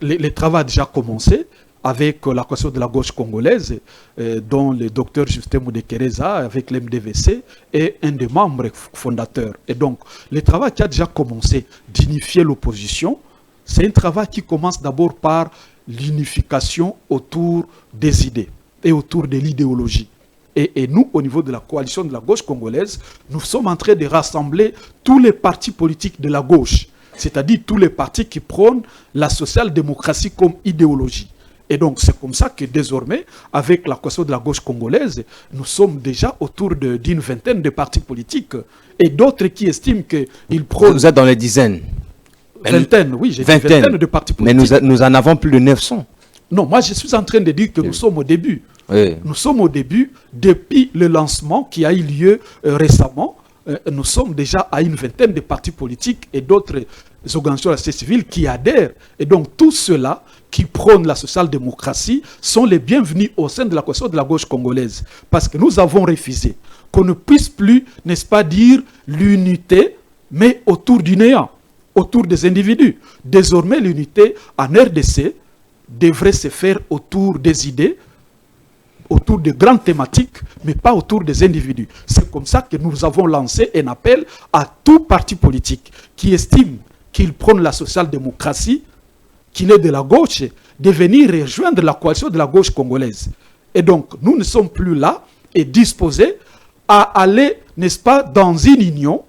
les travaux ont déjà commencé avec la coalition de la gauche congolaise, dont le docteur Justin Moudekereza, avec l'MDVC, est un des membres fondateurs. Et donc, le travail qui a déjà commencé d'unifier l'opposition, c'est un travail qui commence d'abord par l'unification autour des idées et autour de l'idéologie. Et nous, au niveau de la coalition de la gauche congolaise, nous sommes en train de rassembler tous les partis politiques de la gauche, c'est-à-dire tous les partis qui prônent la social-démocratie comme idéologie. Et donc, c'est comme ça que désormais, avec la coalition de la gauche congolaise, nous sommes déjà autour d'une vingtaine de partis politiques et d'autres qui estiment qu'ils prônent... Vous êtes dans les dizaines. Vingtaine, oui, j'ai dit vingtaine de partis politiques. Mais nous en avons plus de 900. Non, moi je suis en train de dire que nous sommes au début. Oui. Nous sommes au début, depuis le lancement qui a eu lieu récemment, nous sommes déjà à une vingtaine de partis politiques et d'autres organisations de la société civile qui adhèrent. Et donc tous ceux-là qui prônent la social-démocratie sont les bienvenus au sein de la coalition de la gauche congolaise. Parce que nous avons refusé qu'on ne puisse plus, n'est-ce pas, dire l'unité, mais autour du néant, autour des individus. Désormais, l'unité en RDC devrait se faire autour des idées, autour de grandes thématiques, mais pas autour des individus. C'est comme ça que nous avons lancé un appel à tout parti politique qui estime qu'il prône la social-démocratie, qu'il est de la gauche, de venir rejoindre la coalition de la gauche congolaise. Et donc, nous ne sommes plus là et disposés à aller, n'est-ce pas, dans une union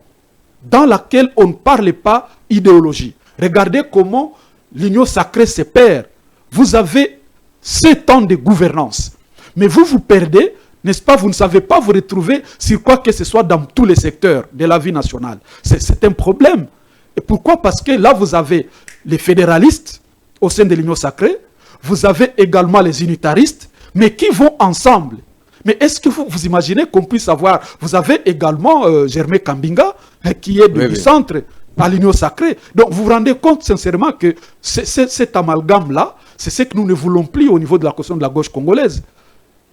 dans laquelle on ne parle pas idéologie. Regardez comment l'union sacrée se perd. Vous avez 7 ans de gouvernance. Mais vous perdez, n'est-ce pas? Vous ne savez pas vous retrouver sur quoi que ce soit dans tous les secteurs de la vie nationale. C'est un problème. Et pourquoi? Parce que là, vous avez les fédéralistes au sein de l'Union sacrée, vous avez également les unitaristes, mais qui vont ensemble. Mais est-ce que vous imaginez qu'on puisse avoir... Vous avez également Germain Kambinga, qui est du centre à l'Union sacrée. Donc vous vous rendez compte sincèrement que cet amalgame-là, c'est ce que nous ne voulons plus au niveau de la question de la gauche congolaise.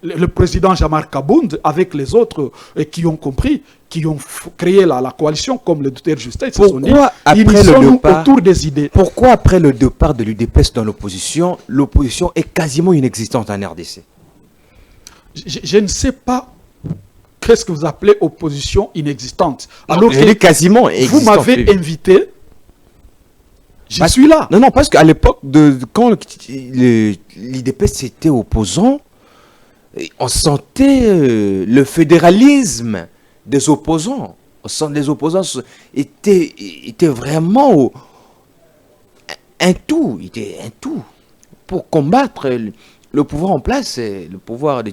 Le président Jean-Marc Abound, avec les autres qui ont compris, qui ont créé la coalition, comme le docteur Justin, se sont dit, unissons-nous autour des idées. Pourquoi après le départ de l'UDPS dans l'opposition, l'opposition est quasiment inexistante en RDC? Je ne sais pas qu'est-ce que vous appelez opposition inexistante. Alors elle est quasiment vous m'avez invité, je suis là. Non, parce qu'à l'époque, quand l'UDPS était opposant, on sentait le fédéralisme des opposants. On sentait les opposants étaient vraiment un tout. Pour combattre le pouvoir en place, le pouvoir de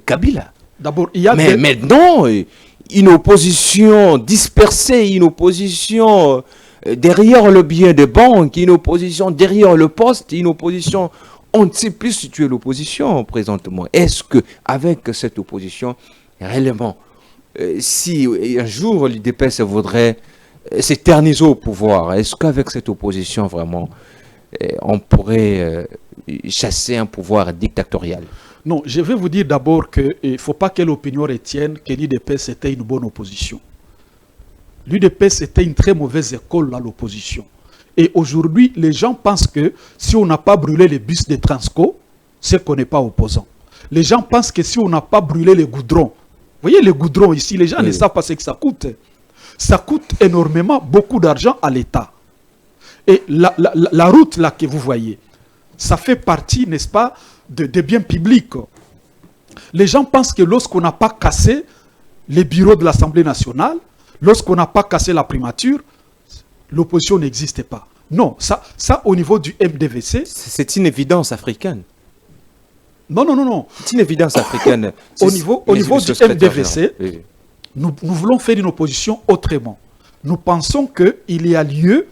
Kabila. D'abord, il y a mais maintenant, une opposition dispersée, une opposition derrière le bien des banques, une opposition derrière le poste, une opposition... On ne sait plus situer l'opposition présentement. Est-ce qu'avec cette opposition, réellement, si un jour l'UDPS voudrait s'éterniser au pouvoir, est-ce qu'avec cette opposition, vraiment, on pourrait chasser un pouvoir dictatorial? Non, je vais vous dire d'abord qu'il ne faut pas que l'opinion retienne que l'UDPS était une bonne opposition. L'UDPS était une très mauvaise école à l'opposition. Et aujourd'hui, les gens pensent que si on n'a pas brûlé les bus de Transco, c'est qu'on n'est pas opposant. Les gens pensent que si on n'a pas brûlé les goudrons, vous voyez les goudrons ici, les gens ne savent pas ce que ça coûte. Ça coûte énormément, beaucoup d'argent à l'État. Et la route là que vous voyez, ça fait partie, n'est-ce pas, des biens publics. Les gens pensent que lorsqu'on n'a pas cassé les bureaux de l'Assemblée nationale, lorsqu'on n'a pas cassé la primature, l'opposition n'existe pas. Non, ça au niveau du MDVC... C'est une évidence africaine. Non. C'est une évidence africaine. Au niveau du MDVC, nous voulons faire une opposition autrement. Nous pensons qu'il y a lieu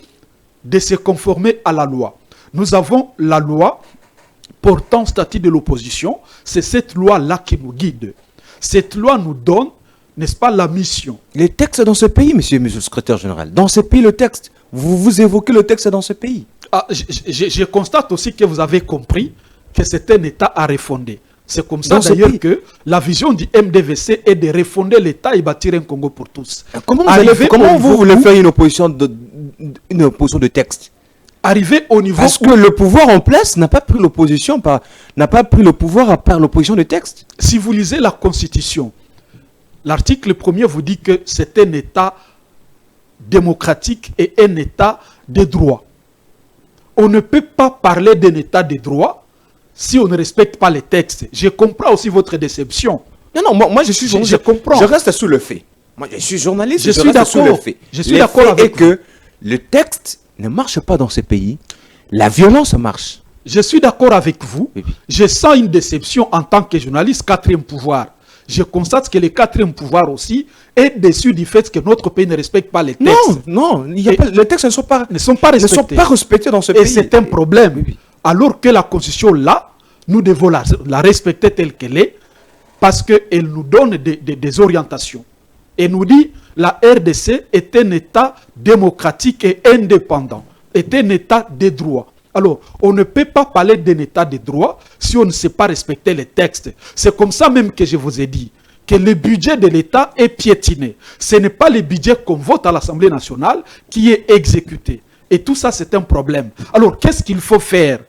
de se conformer à la loi. Nous avons la loi portant statut de l'opposition. C'est cette loi-là qui nous guide. Cette loi nous donne, n'est-ce pas, la mission. Les textes dans ce pays, monsieur le secrétaire général, dans ce pays, le texte, vous évoquez le texte dans ce pays. Ah, je constate aussi que vous avez compris que c'est un État à refonder. C'est comme ça d'ailleurs que la vision du MDVC est de refonder l'État et bâtir un Congo pour tous. Comment vous voulez faire une opposition de texte? Arriver au niveau parce que le pouvoir en place n'a pas pris l'opposition, n'a pas pris le pouvoir à part l'opposition de texte. Si vous lisez la Constitution, l'article 1er vous dit que c'est un État démocratique et un État de droit. On ne peut pas parler d'un État de droit si on ne respecte pas les textes. Je comprends aussi votre déception. Non, moi je suis journaliste. Je comprends. Je reste sur le fait. Moi je suis journaliste. Je suis d'accord. Je suis d'accord avec que le texte ne marche pas dans ces pays. La violence marche. Je suis d'accord avec vous. Oui. Je sens une déception en tant que journaliste, quatrième pouvoir. Je constate que le quatrième pouvoir aussi est déçu du fait que notre pays ne respecte pas les textes. Non, les textes ne sont pas respectés dans ce pays. Et c'est un problème. Oui. Alors que la Constitution, là, nous devons la respecter telle qu'elle est, parce qu'elle nous donne des orientations. Et nous dit, la RDC est un État démocratique et indépendant, est un État de droit. Alors, on ne peut pas parler d'un État de droit si on ne sait pas respecter les textes. C'est comme ça même que je vous ai dit que le budget de l'État est piétiné. Ce n'est pas le budget qu'on vote à l'Assemblée nationale qui est exécuté. Et tout ça, c'est un problème. Alors, qu'est-ce qu'il faut faire?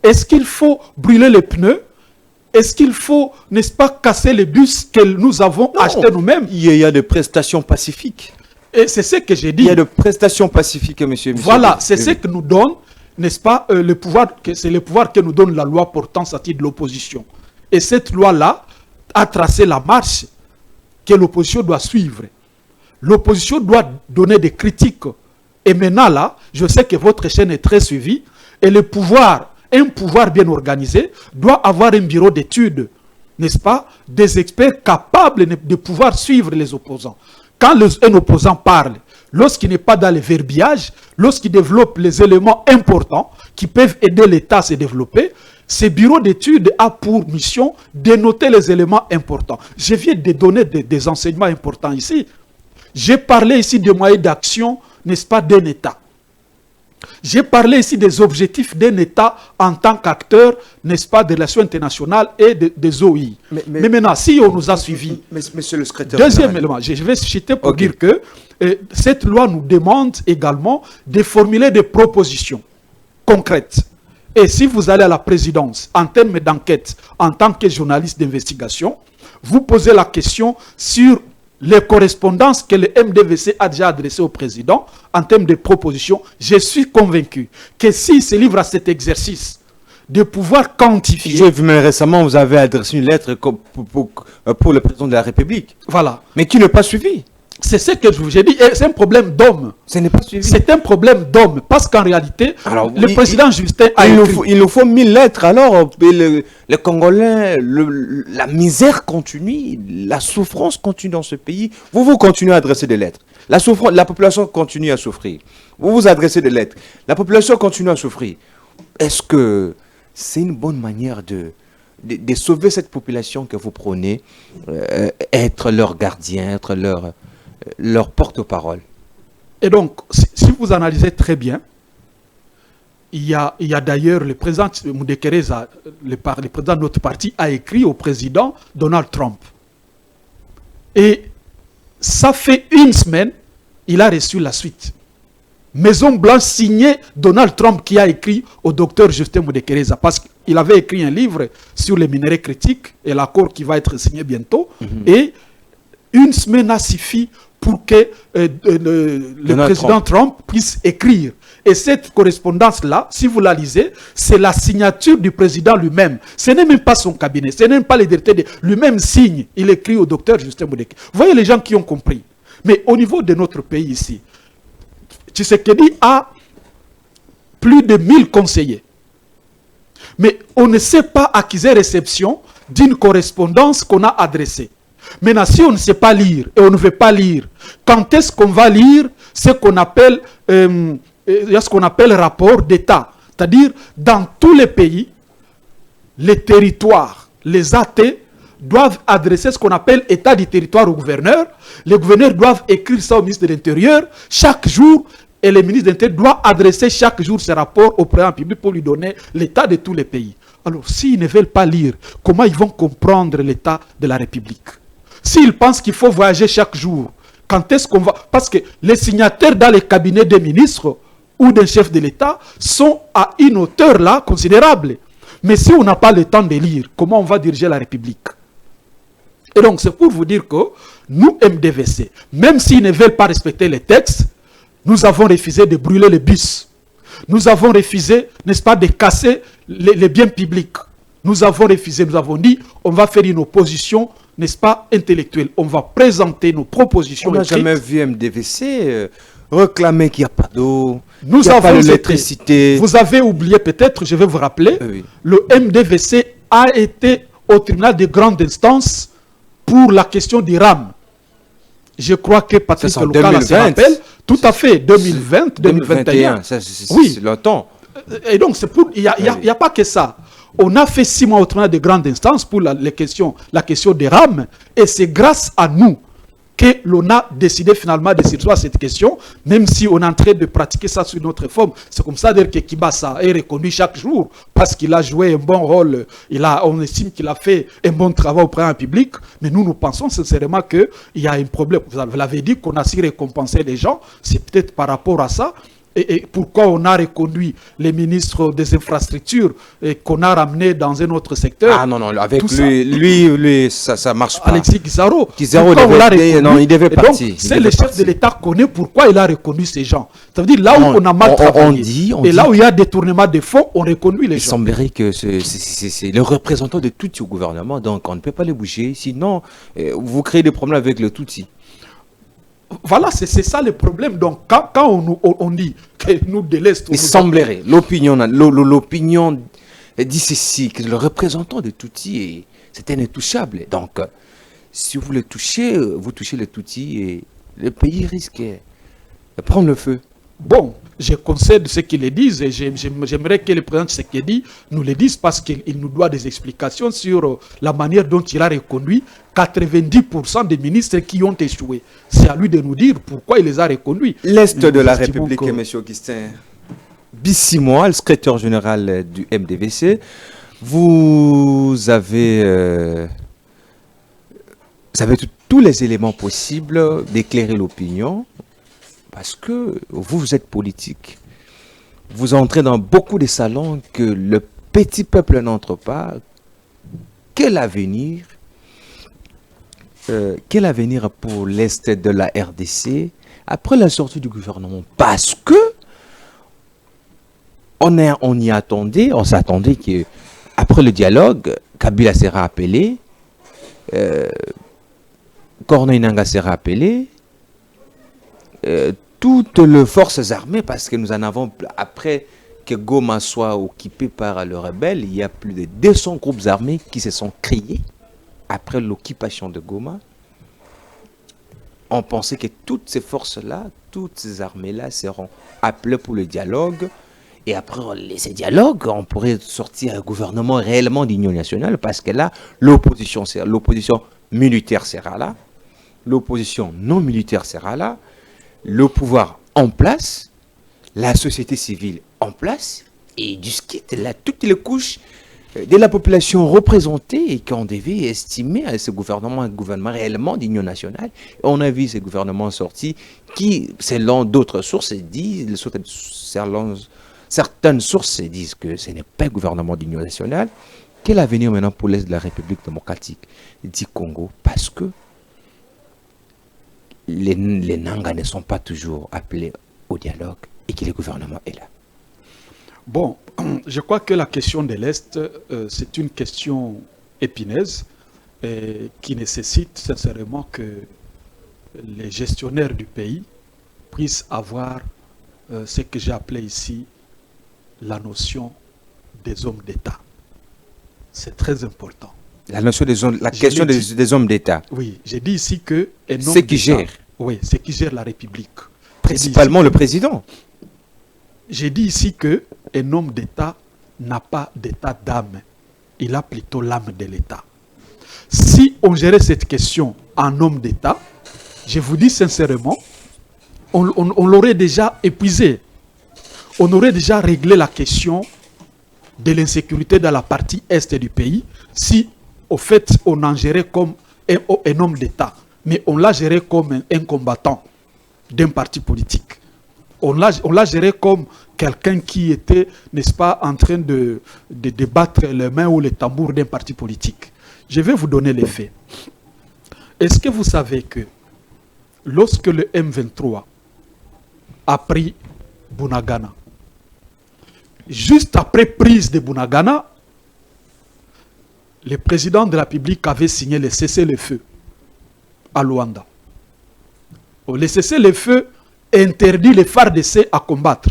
Est-ce qu'il faut brûler les pneus? Est-ce qu'il faut, n'est-ce pas, casser les bus que nous avons achetés nous-mêmes? Il y a des prestations pacifiques. Et c'est ce que j'ai dit. Il y a des prestations pacifiques, monsieur. Voilà, c'est ce que nous donne, n'est-ce pas, le pouvoir, c'est le pouvoir que nous donne la loi portant statut de l'opposition. Et cette loi-là a tracé la marche que l'opposition doit suivre. L'opposition doit donner des critiques. Et maintenant, là, je sais que votre chaîne est très suivie. Et le pouvoir, un pouvoir bien organisé, doit avoir un bureau d'études, n'est-ce pas, des experts capables de pouvoir suivre les opposants. Quand un opposant parle, lorsqu'il n'est pas dans le verbiage, lorsqu'il développe les éléments importants qui peuvent aider l'État à se développer, ce bureau d'études a pour mission de noter les éléments importants. Je viens de donner des enseignements importants ici. J'ai parlé ici des moyens d'action, n'est-ce pas, d'un État. J'ai parlé ici des objectifs d'un État en tant qu'acteur, n'est-ce pas, des relations internationales et des OI. Mais maintenant, si on nous a suivis... Monsieur le secrétaire... Deuxième élément, je vais citer pour dire que cette loi nous demande également de formuler des propositions concrètes. Et si vous allez à la présidence, en termes d'enquête, en tant que journaliste d'investigation, vous posez la question sur les correspondances que le MDVC a déjà adressées au président en termes de propositions. Je suis convaincu que s'il se livre à cet exercice de pouvoir quantifier... J'ai vu, mais récemment, vous avez adressé une lettre pour le président de la République. Voilà. Mais qui n'est pas suivi. C'est ce que je vous ai dit. C'est un problème d'homme. Ce n'est pas suivi. C'est un problème d'homme. Parce qu'en réalité, le président Justin a écrit... Il nous faut 1000 lettres. Alors, les Congolais, la misère continue, la souffrance continue dans ce pays. Vous continuez à adresser des lettres. La population continue à souffrir. Vous adressez des lettres. La population continue à souffrir. Est-ce que c'est une bonne manière de sauver cette population que vous prônez, être leur gardien, être leur porte-parole? Et donc, si vous analysez très bien, il y a d'ailleurs le président Moudekereza, le président de notre parti, a écrit au président Donald Trump. Et ça fait une semaine, il a reçu la suite. Maison Blanche signé Donald Trump qui a écrit au docteur Justin Moudekereza parce qu'il avait écrit un livre sur les minerais critiques et l'accord qui va être signé bientôt. Et une semaine a suffi pour que le président Trump puisse écrire. Et cette correspondance-là, si vous la lisez, c'est la signature du président lui-même. Ce n'est même pas son cabinet, ce n'est même pas les directeurs de lui-même signe. Il écrit au docteur Justin Moudekereza. Vous voyez les gens qui ont compris. Mais au niveau de notre pays ici, Tshisekedi a plus de 1000 conseillers. Mais on ne sait pas acquérir réception d'une correspondance qu'on a adressée. Maintenant, si on ne sait pas lire et on ne veut pas lire, quand est-ce qu'on va lire ce qu'on appelle il y a ce qu'on appelle rapport d'État. C'est-à-dire, dans tous les pays, les territoires, les AT, doivent adresser ce qu'on appelle état du territoire au gouverneur. Les gouverneurs doivent écrire ça au ministre de l'Intérieur chaque jour, et le ministre de l'Intérieur doit adresser chaque jour ce rapport au président public pour lui donner l'état de tous les pays. Alors, s'ils ne veulent pas lire, comment ils vont comprendre l'état de la République? S'ils pensent qu'il faut voyager chaque jour, quand est-ce qu'on va... Parce que les signataires dans les cabinets des ministres ou d'un chef de l'État sont à une hauteur là considérable. Mais si on n'a pas le temps de lire, comment on va diriger la République? Et donc, c'est pour vous dire que nous, MDVC, même s'ils ne veulent pas respecter les textes, nous avons refusé de brûler les bus. Nous avons refusé, n'est-ce pas, de casser les biens publics. Nous avons refusé, nous avons dit, on va faire une opposition, n'est-ce pas, intellectuelle. On va présenter nos propositions. On n'a jamais vu MDVC réclamer qu'il n'y a pas d'eau, qu'il n'y a pas d'électricité. Vous avez oublié peut-être, je vais vous rappeler, oui. Le MDVC a été au tribunal de grande instance pour la question du RAM. Je crois que Patrick Lokala se rappelle. Tout à fait, 2020, 2021. Oui. C'est longtemps. Et donc, c'est pour. Il n'y a pas que ça. On a fait 6 mois au tribunal de grande instance pour la question des RAM. Et c'est grâce à nous que l'on a décidé finalement de s'asseoir cette question, même si on est en train de pratiquer ça sur notre forme. C'est comme ça que Kibasa est reconnu chaque jour parce qu'il a joué un bon rôle. On estime qu'il a fait un bon travail auprès d'un public, mais nous pensons sincèrement qu'il y a un problème. Vous l'avez dit qu'on a si récompensé les gens, c'est peut-être par rapport à ça. Et pourquoi on a reconduit les ministres des infrastructures et qu'on a ramené dans un autre secteur? Ah non, avec lui, ça marche pas. Alexis Guizaro. Il devait partir. C'est le chef de l'État qui connaît pourquoi il a reconnu ces gens. Ça veut dire là où on a mal travaillé. Et là où il y a détournement de fonds, on reconduit les gens. Il semblerait que c'est le représentant de Tutsi au gouvernement, donc on ne peut pas les bouger. Sinon, vous créez des problèmes avec le Tutsi. Voilà, c'est ça le problème. Donc, quand on dit que nous, de l'Est... Il semblerait, l'opinion dit ceci, que le représentant de Tutsi, c'était intouchable. Donc, si vous le touchez, vous touchez le Tutsi et le pays risque de prendre le feu. Bon, je concède ce qu'ils le disent et j'aimerais que le président Tshisekedi nous le dise parce qu'il nous doit des explications sur la manière dont il a reconduit 90% des ministres qui ont échoué. C'est à lui de nous dire pourquoi il les a reconduits. L'Est de la République, M. Augustin Bissimois, le secrétaire général du MDVC, vous avez tous les éléments possibles d'éclairer l'opinion. Parce que vous êtes politique. Vous entrez dans beaucoup de salons que le petit peuple n'entre pas. Quel avenir pour l'Est de la RDC après la sortie du gouvernement? Parce que on y attendait, on s'attendait qu'après le dialogue, Kabila sera appelé, Corneille Nangaa sera appelé, toutes les forces armées, parce que nous en avons, après que Goma soit occupé par les rebelles, il y a plus de 200 groupes armés qui se sont créés après l'occupation de Goma. On pensait que toutes ces forces-là, toutes ces armées-là seront appelées pour le dialogue. Et après ces dialogues, on pourrait sortir un gouvernement réellement d'union nationale, parce que là, l'opposition militaire sera là, l'opposition non militaire sera là, le pouvoir en place, la société civile en place, et jusqu'à là, toutes les couches de la population représentée et qu'on devait estimer à ce gouvernement un gouvernement réellement d'union nationale. Et on a vu ces gouvernements sortis qui, selon d'autres sources, disent, certaines sources disent que ce n'est pas un gouvernement d'union nationale. Quel avenir maintenant pour l'Est de la République démocratique du Congo? Parce que les Nangaa ne sont pas toujours appelés au dialogue et que le gouvernement est là. Bon, je crois que la question de l'Est, c'est une question épineuse qui nécessite sincèrement que les gestionnaires du pays puissent avoir ce que j'ai appelé ici la notion des hommes d'État. C'est très important. La notion question des hommes d'État. Oui, j'ai dit ici que... Ceux qui gèrent. Oui, ceux qui gèrent la République. Principalement le président. J'ai dit ici qu'un homme d'État n'a pas d'état d'âme. Il a plutôt l'âme de l'État. Si on gérait cette question en homme d'État, je vous dis sincèrement, on l'aurait déjà épuisé. On aurait déjà réglé la question de l'insécurité dans la partie est du pays si, au fait, on en gérait comme un homme d'État. Mais on l'a géré comme un combattant d'un parti politique. On l'a géré comme quelqu'un qui était, n'est-ce pas, en train de battre les mains ou les tambours d'un parti politique. Je vais vous donner les faits. Est-ce que vous savez que lorsque le M23 a pris Bunagana, juste après prise de Bunagana, le président de la République avait signé le cessez-le-feu à Luanda. Le cessez-le-feu interdit les FARDC à combattre.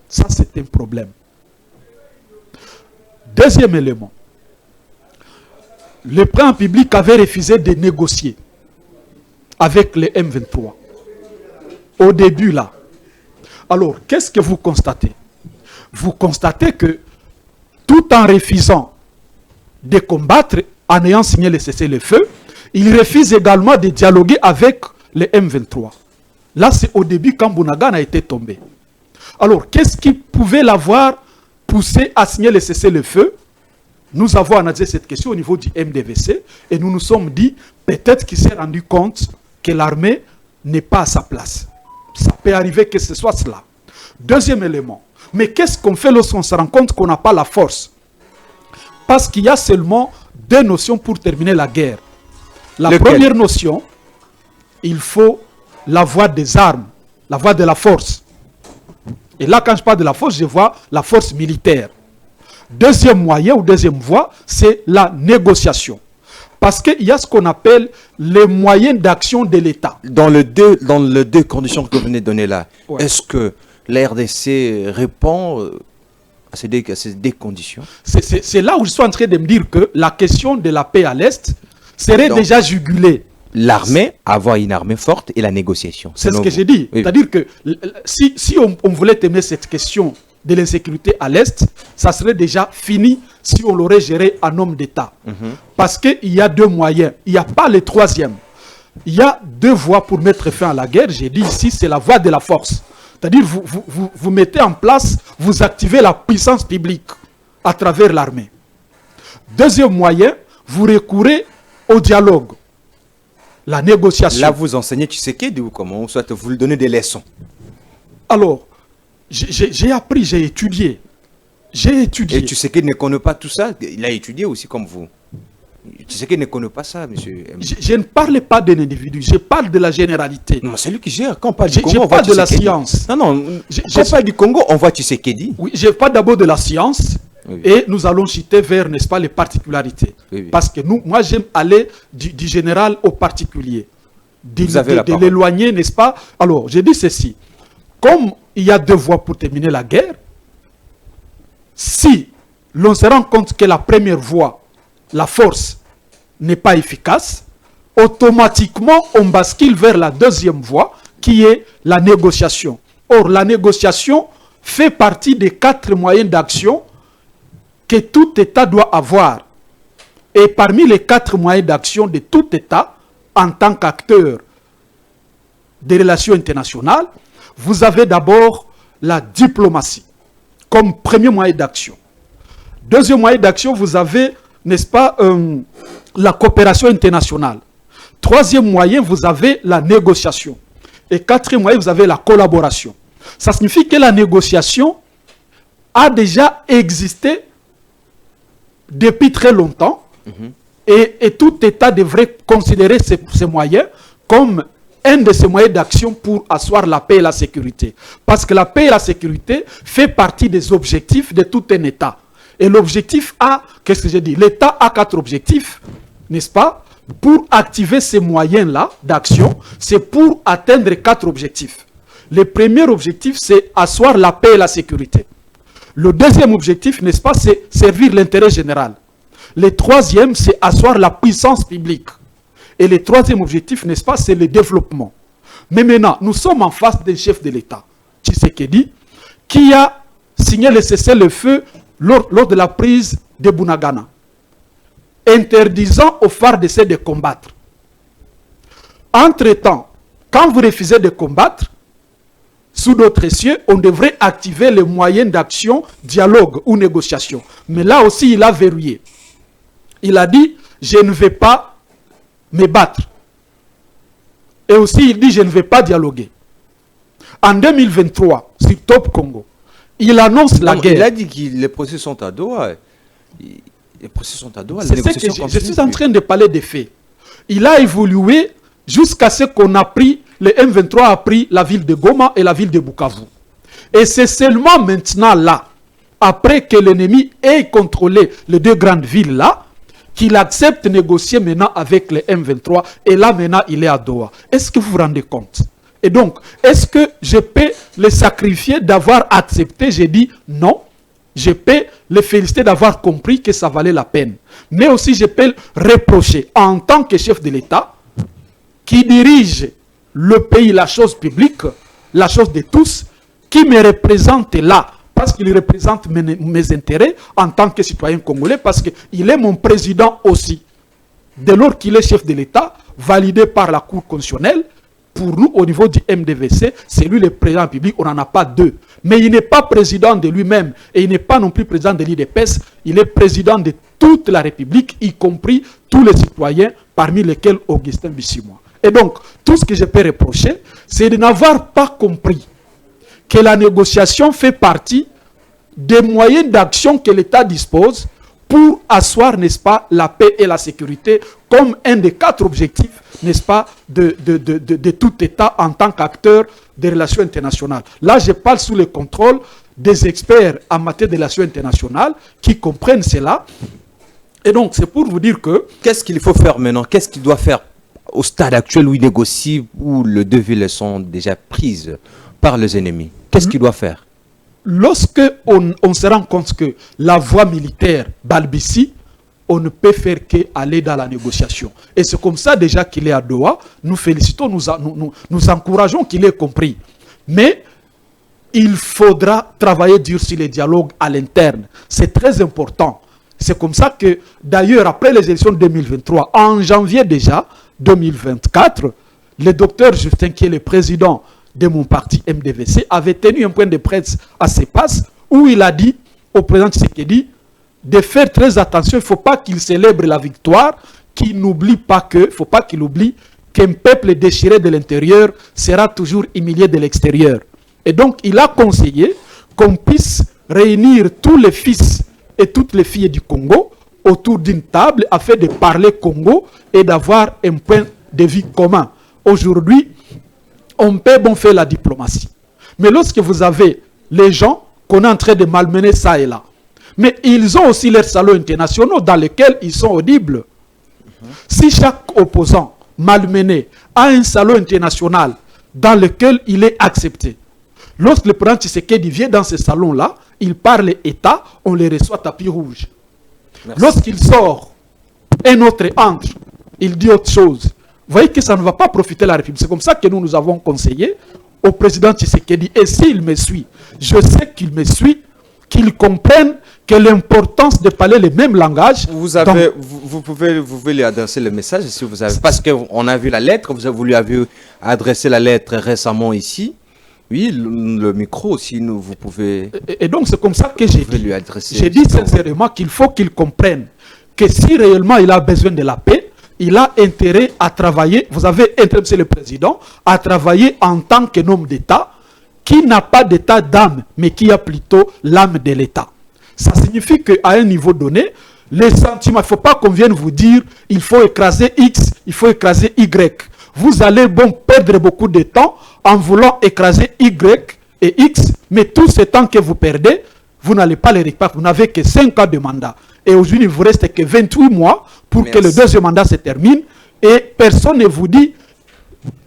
Ça, c'est un problème. Deuxième élément. Le président public avait refusé de négocier avec les M23. Au début, là. Alors, qu'est-ce que vous constatez? Vous constatez que, tout en refusant de combattre, en ayant signé le cessez-le-feu, il refuse également de dialoguer avec les M23. Là, c'est au début quand Bunagana a été tombé. Alors, qu'est-ce qui pouvait l'avoir poussé à signer le cessez-le-feu? Nous avons analysé cette question au niveau du MDVC et nous nous sommes dit, peut-être qu'il s'est rendu compte que l'armée n'est pas à sa place. Ça peut arriver que ce soit cela. Deuxième élément. Mais qu'est-ce qu'on fait lorsqu'on se rend compte qu'on n'a pas la force? Parce qu'il y a seulement deux notions pour terminer la guerre. La première notion, il faut la voie des armes, la voie de la force. Et là, quand je parle de la force, je vois la force militaire. Deuxième moyen ou deuxième voie, c'est la négociation. Parce qu'il y a ce qu'on appelle les moyens d'action de l'État. Dans les deux conditions que vous venez de donner là, ouais. Est-ce que la RDC répond à ces deux conditions? C'est là où je suis en train de me dire que la question de la paix à l'Est serait déjà jugulée. L'armée, avoir une armée forte et la négociation. C'est ce que j'ai dit. Oui. C'est-à-dire que si on voulait aimer cette question de l'insécurité à l'Est, ça serait déjà fini si on l'aurait géré en homme d'État. Parce qu'il y a deux moyens. Il n'y a pas le troisième. Il y a deux voies pour mettre fin à la guerre. J'ai dit ici, c'est la voie de la force. C'est-à-dire vous mettez en place, vous activez la puissance publique à travers l'armée. Deuxième moyen, vous recourez au dialogue. La négociation. Là, vous enseignez Tshisekedi ou comment? Soit vous lui donnez des leçons. Alors, j'ai appris, j'ai étudié. Et Tshisekedi ne connaît pas tout ça? Il a étudié aussi comme vous. Tshisekedi ne connaît pas ça, monsieur. Je ne parle pas d'un individu, je parle de la généralité. Non, c'est lui qui gère. Quand on parle du Congo, on voit de la science. Non, quand on parle du Congo, on voit Tshisekedi. Oui, je parle d'abord de la science. Oui. Et nous allons citer vers, n'est-ce pas, les particularités. Oui. Parce que moi, j'aime aller du général au particulier. De l'éloigner, n'est-ce pas? Alors, j'ai dit ceci. Comme il y a deux voies pour terminer la guerre, si l'on se rend compte que la première voie, la force, n'est pas efficace, automatiquement, on bascule vers la deuxième voie, qui est la négociation. Or, la négociation fait partie des 4 moyens d'action que tout État doit avoir. Et parmi les 4 moyens d'action de tout État, en tant qu'acteur des relations internationales, vous avez d'abord la diplomatie comme premier moyen d'action. Deuxième moyen d'action, vous avez, n'est-ce pas, la coopération internationale. Troisième moyen, vous avez la négociation. Et quatrième moyen, vous avez la collaboration. Ça signifie que la négociation a déjà existé depuis très longtemps, et tout État devrait considérer ces moyens comme un de ces moyens d'action pour asseoir la paix et la sécurité. Parce que la paix et la sécurité fait partie des objectifs de tout un État. Et l'objectif A, qu'est-ce que j'ai dit? L'État a 4 objectifs, n'est-ce pas? Pour activer ces moyens-là d'action, c'est pour atteindre 4 objectifs. Le premier objectif, c'est asseoir la paix et la sécurité. Le deuxième objectif, n'est-ce pas, c'est servir l'intérêt général. Le troisième, c'est asseoir la puissance publique. Et le troisième objectif, n'est-ce pas, c'est le développement. Mais maintenant, nous sommes en face d'un chef de l'État, Tshisekedi, qui a signé le cessez-le-feu lors de la prise de Bunagana, interdisant aux FARDC de combattre. Entre-temps, quand vous refusez de combattre, sous d'autres cieux, on devrait activer les moyens d'action, dialogue ou négociation. Mais là aussi, il a verrouillé. Il a dit, je ne vais pas me battre. Et aussi, il dit, je ne vais pas dialoguer. En 2023, sur Top Congo, il annonce la guerre. Il a dit que les procès sont à Doha. Les procès sont à Doha. Je suis en train de parler des faits. Il a évolué jusqu'à ce qu'on a pris, le M23 a pris la ville de Goma et la ville de Bukavu. Et c'est seulement maintenant là, après que l'ennemi ait contrôlé les deux grandes villes là, qu'il accepte de négocier maintenant avec le M23. Et là maintenant, il est à Doha. Est-ce que vous vous rendez compte? Et donc, est-ce que je peux le sacrifier d'avoir accepté? J'ai dit non. Je peux le féliciter d'avoir compris que ça valait la peine. Mais aussi, je peux le reprocher en tant que chef de l'État qui dirige le pays, la chose publique, la chose de tous, qui me représente là, parce qu'il représente mes intérêts en tant que citoyen congolais, parce qu'il est mon président aussi. Dès lors qu'il est chef de l'État, validé par la Cour constitutionnelle, pour nous, au niveau du MDVC, c'est lui le président public, on n'en a pas deux. Mais il n'est pas président de lui-même, et il n'est pas non plus président de l'IDPS, il est président de toute la République, y compris tous les citoyens, parmi lesquels Augustin Bissimois. Et donc, tout ce que je peux reprocher, c'est de n'avoir pas compris que la négociation fait partie des moyens d'action que l'État dispose pour asseoir, n'est-ce pas, la paix et la sécurité comme un des 4 objectifs, n'est-ce pas, de tout État en tant qu'acteur des relations internationales. Là, je parle sous le contrôle des experts en matière de relations internationales qui comprennent cela. Et donc, c'est pour vous dire que... Qu'est-ce qu'il faut faire maintenant? Qu'est-ce qu'il doit faire au stade actuel où il négocie, où les deux villes sont déjà prises par les ennemis? Qu'est-ce qu'il doit faire? Lorsque on se rend compte que la voie militaire balbutie, on ne peut faire qu'aller dans la négociation. Et c'est comme ça déjà qu'il est à Doha. Nous félicitons, nous encourageons qu'il ait compris. Mais il faudra travailler dur sur les dialogues à l'interne. C'est très important. C'est comme ça que, d'ailleurs, après les élections de 2023, en janvier déjà, 2024, le docteur Justin, qui est le président de mon parti MDVC, avait tenu un point de presse à CEPAS où il a dit au président Tshisekedi de faire très attention, il ne faut pas qu'il célèbre la victoire, qu'il n'oublie pas que, il ne faut pas qu'il oublie qu'un peuple déchiré de l'intérieur sera toujours humilié de l'extérieur. Et donc, il a conseillé qu'on puisse réunir tous les fils et toutes les filles du Congo autour d'une table afin de parler Congo et d'avoir un point de vue commun. Aujourd'hui, on peut bon faire la diplomatie. Mais lorsque vous avez les gens qu'on est en train de malmener ça et là, mais ils ont aussi leurs salons internationaux dans lesquels ils sont audibles. Si chaque opposant malmené a un salon international dans lequel il est accepté, lorsque le président Tshisekedi vient dans ce salon-là, il parle État, on les reçoit tapis rouge. Lorsqu'il sort, un autre entre, il dit autre chose. Vous voyez que ça ne va pas profiter la République. C'est comme ça que nous avons conseillé au président Tshisekedi. Et s'il me suit, je sais qu'il me suit, qu'il comprenne que l'importance de parler le même langage. Vous pouvez lui adresser le message si vous avez. Parce qu'on a vu la lettre, vous lui avez adressé la lettre récemment ici. Oui, le micro aussi, vous pouvez. Et donc c'est comme ça que j'ai dit. Lui adresser. J'ai dit sincèrement qu'il faut qu'il comprenne que si réellement il a besoin de la paix, il a intérêt à travailler, vous avez intérêt, monsieur le président, à travailler en tant qu'un homme d'État qui n'a pas d'état d'âme, mais qui a plutôt l'âme de l'État. Ça signifie qu'à un niveau donné, les sentiments, il ne faut pas qu'on vienne vous dire il faut écraser X, il faut écraser Y. Vous allez perdre beaucoup de temps en voulant écraser Y et X, mais tout ce temps que vous perdez, vous n'allez pas les récupérer. Vous n'avez que 5 ans de mandat. Et aujourd'hui, il ne vous reste que 28 mois pour que le deuxième mandat se termine. Et personne ne vous dit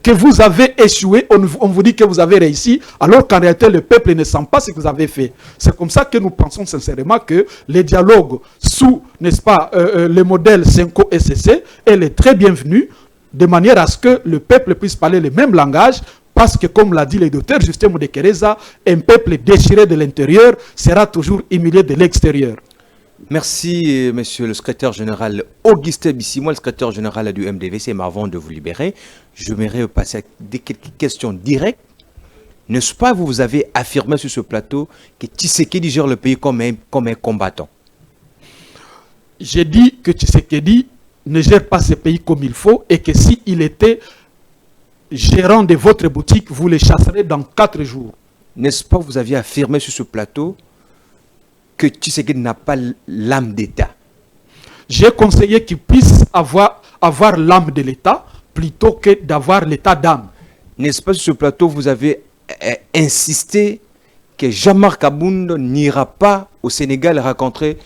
que vous avez échoué, on vous dit que vous avez réussi, alors qu'en réalité, le peuple ne sent pas ce que vous avez fait. C'est comme ça que nous pensons sincèrement que les dialogues sous, n'est-ce pas, le modèle 5O-SCC, elle est très bienvenue, de manière à ce que le peuple puisse parler le même langage Parce que, comme l'a dit le docteur Justin Mudekereza, un peuple déchiré de l'intérieur sera toujours humilié de l'extérieur. Merci, monsieur le secrétaire général Augustin Bissimo, le secrétaire général du MDVC. Mais avant de vous libérer, j'aimerais passer à quelques questions directes. N'est-ce pas, vous avez affirmé sur ce plateau que Tshisekedi gère le pays comme un combattant? J'ai dit que Tshisekedi ne gère pas ce pays comme il faut et que s'il était gérant de votre boutique, vous le chasserez dans 4 jours. N'est-ce pas, vous aviez affirmé sur ce plateau que Tshisekedi n'a pas l'âme d'État? J'ai conseillé qu'il puisse avoir l'âme de l'État plutôt que d'avoir l'état d'âme. N'est-ce pas, sur ce plateau, vous avez insisté que Jean-Marc Abound n'ira pas au Sénégal rencontrer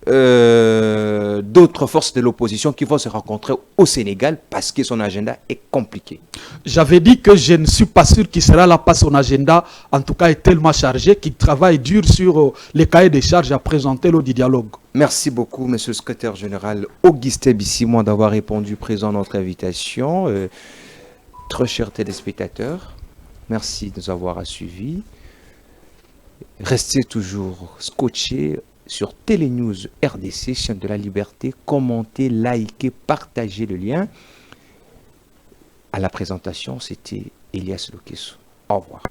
d'autres forces de l'opposition qui vont se rencontrer au Sénégal parce que son agenda est compliqué. J'avais dit que je ne suis pas sûr qu'il sera là parce que son agenda, en tout cas, est tellement chargé qu'il travaille dur sur les cahiers des charges à présenter lors du dialogue. Merci beaucoup, monsieur le secrétaire général Augustin Bissimo, d'avoir répondu présent à notre invitation. Très chers téléspectateurs, merci de nous avoir suivis. Restez toujours scotchés sur Télénews RDC, chaîne de la liberté. Commentez, likez, partagez le lien. À la présentation, c'était Elias Lokesso. Au revoir.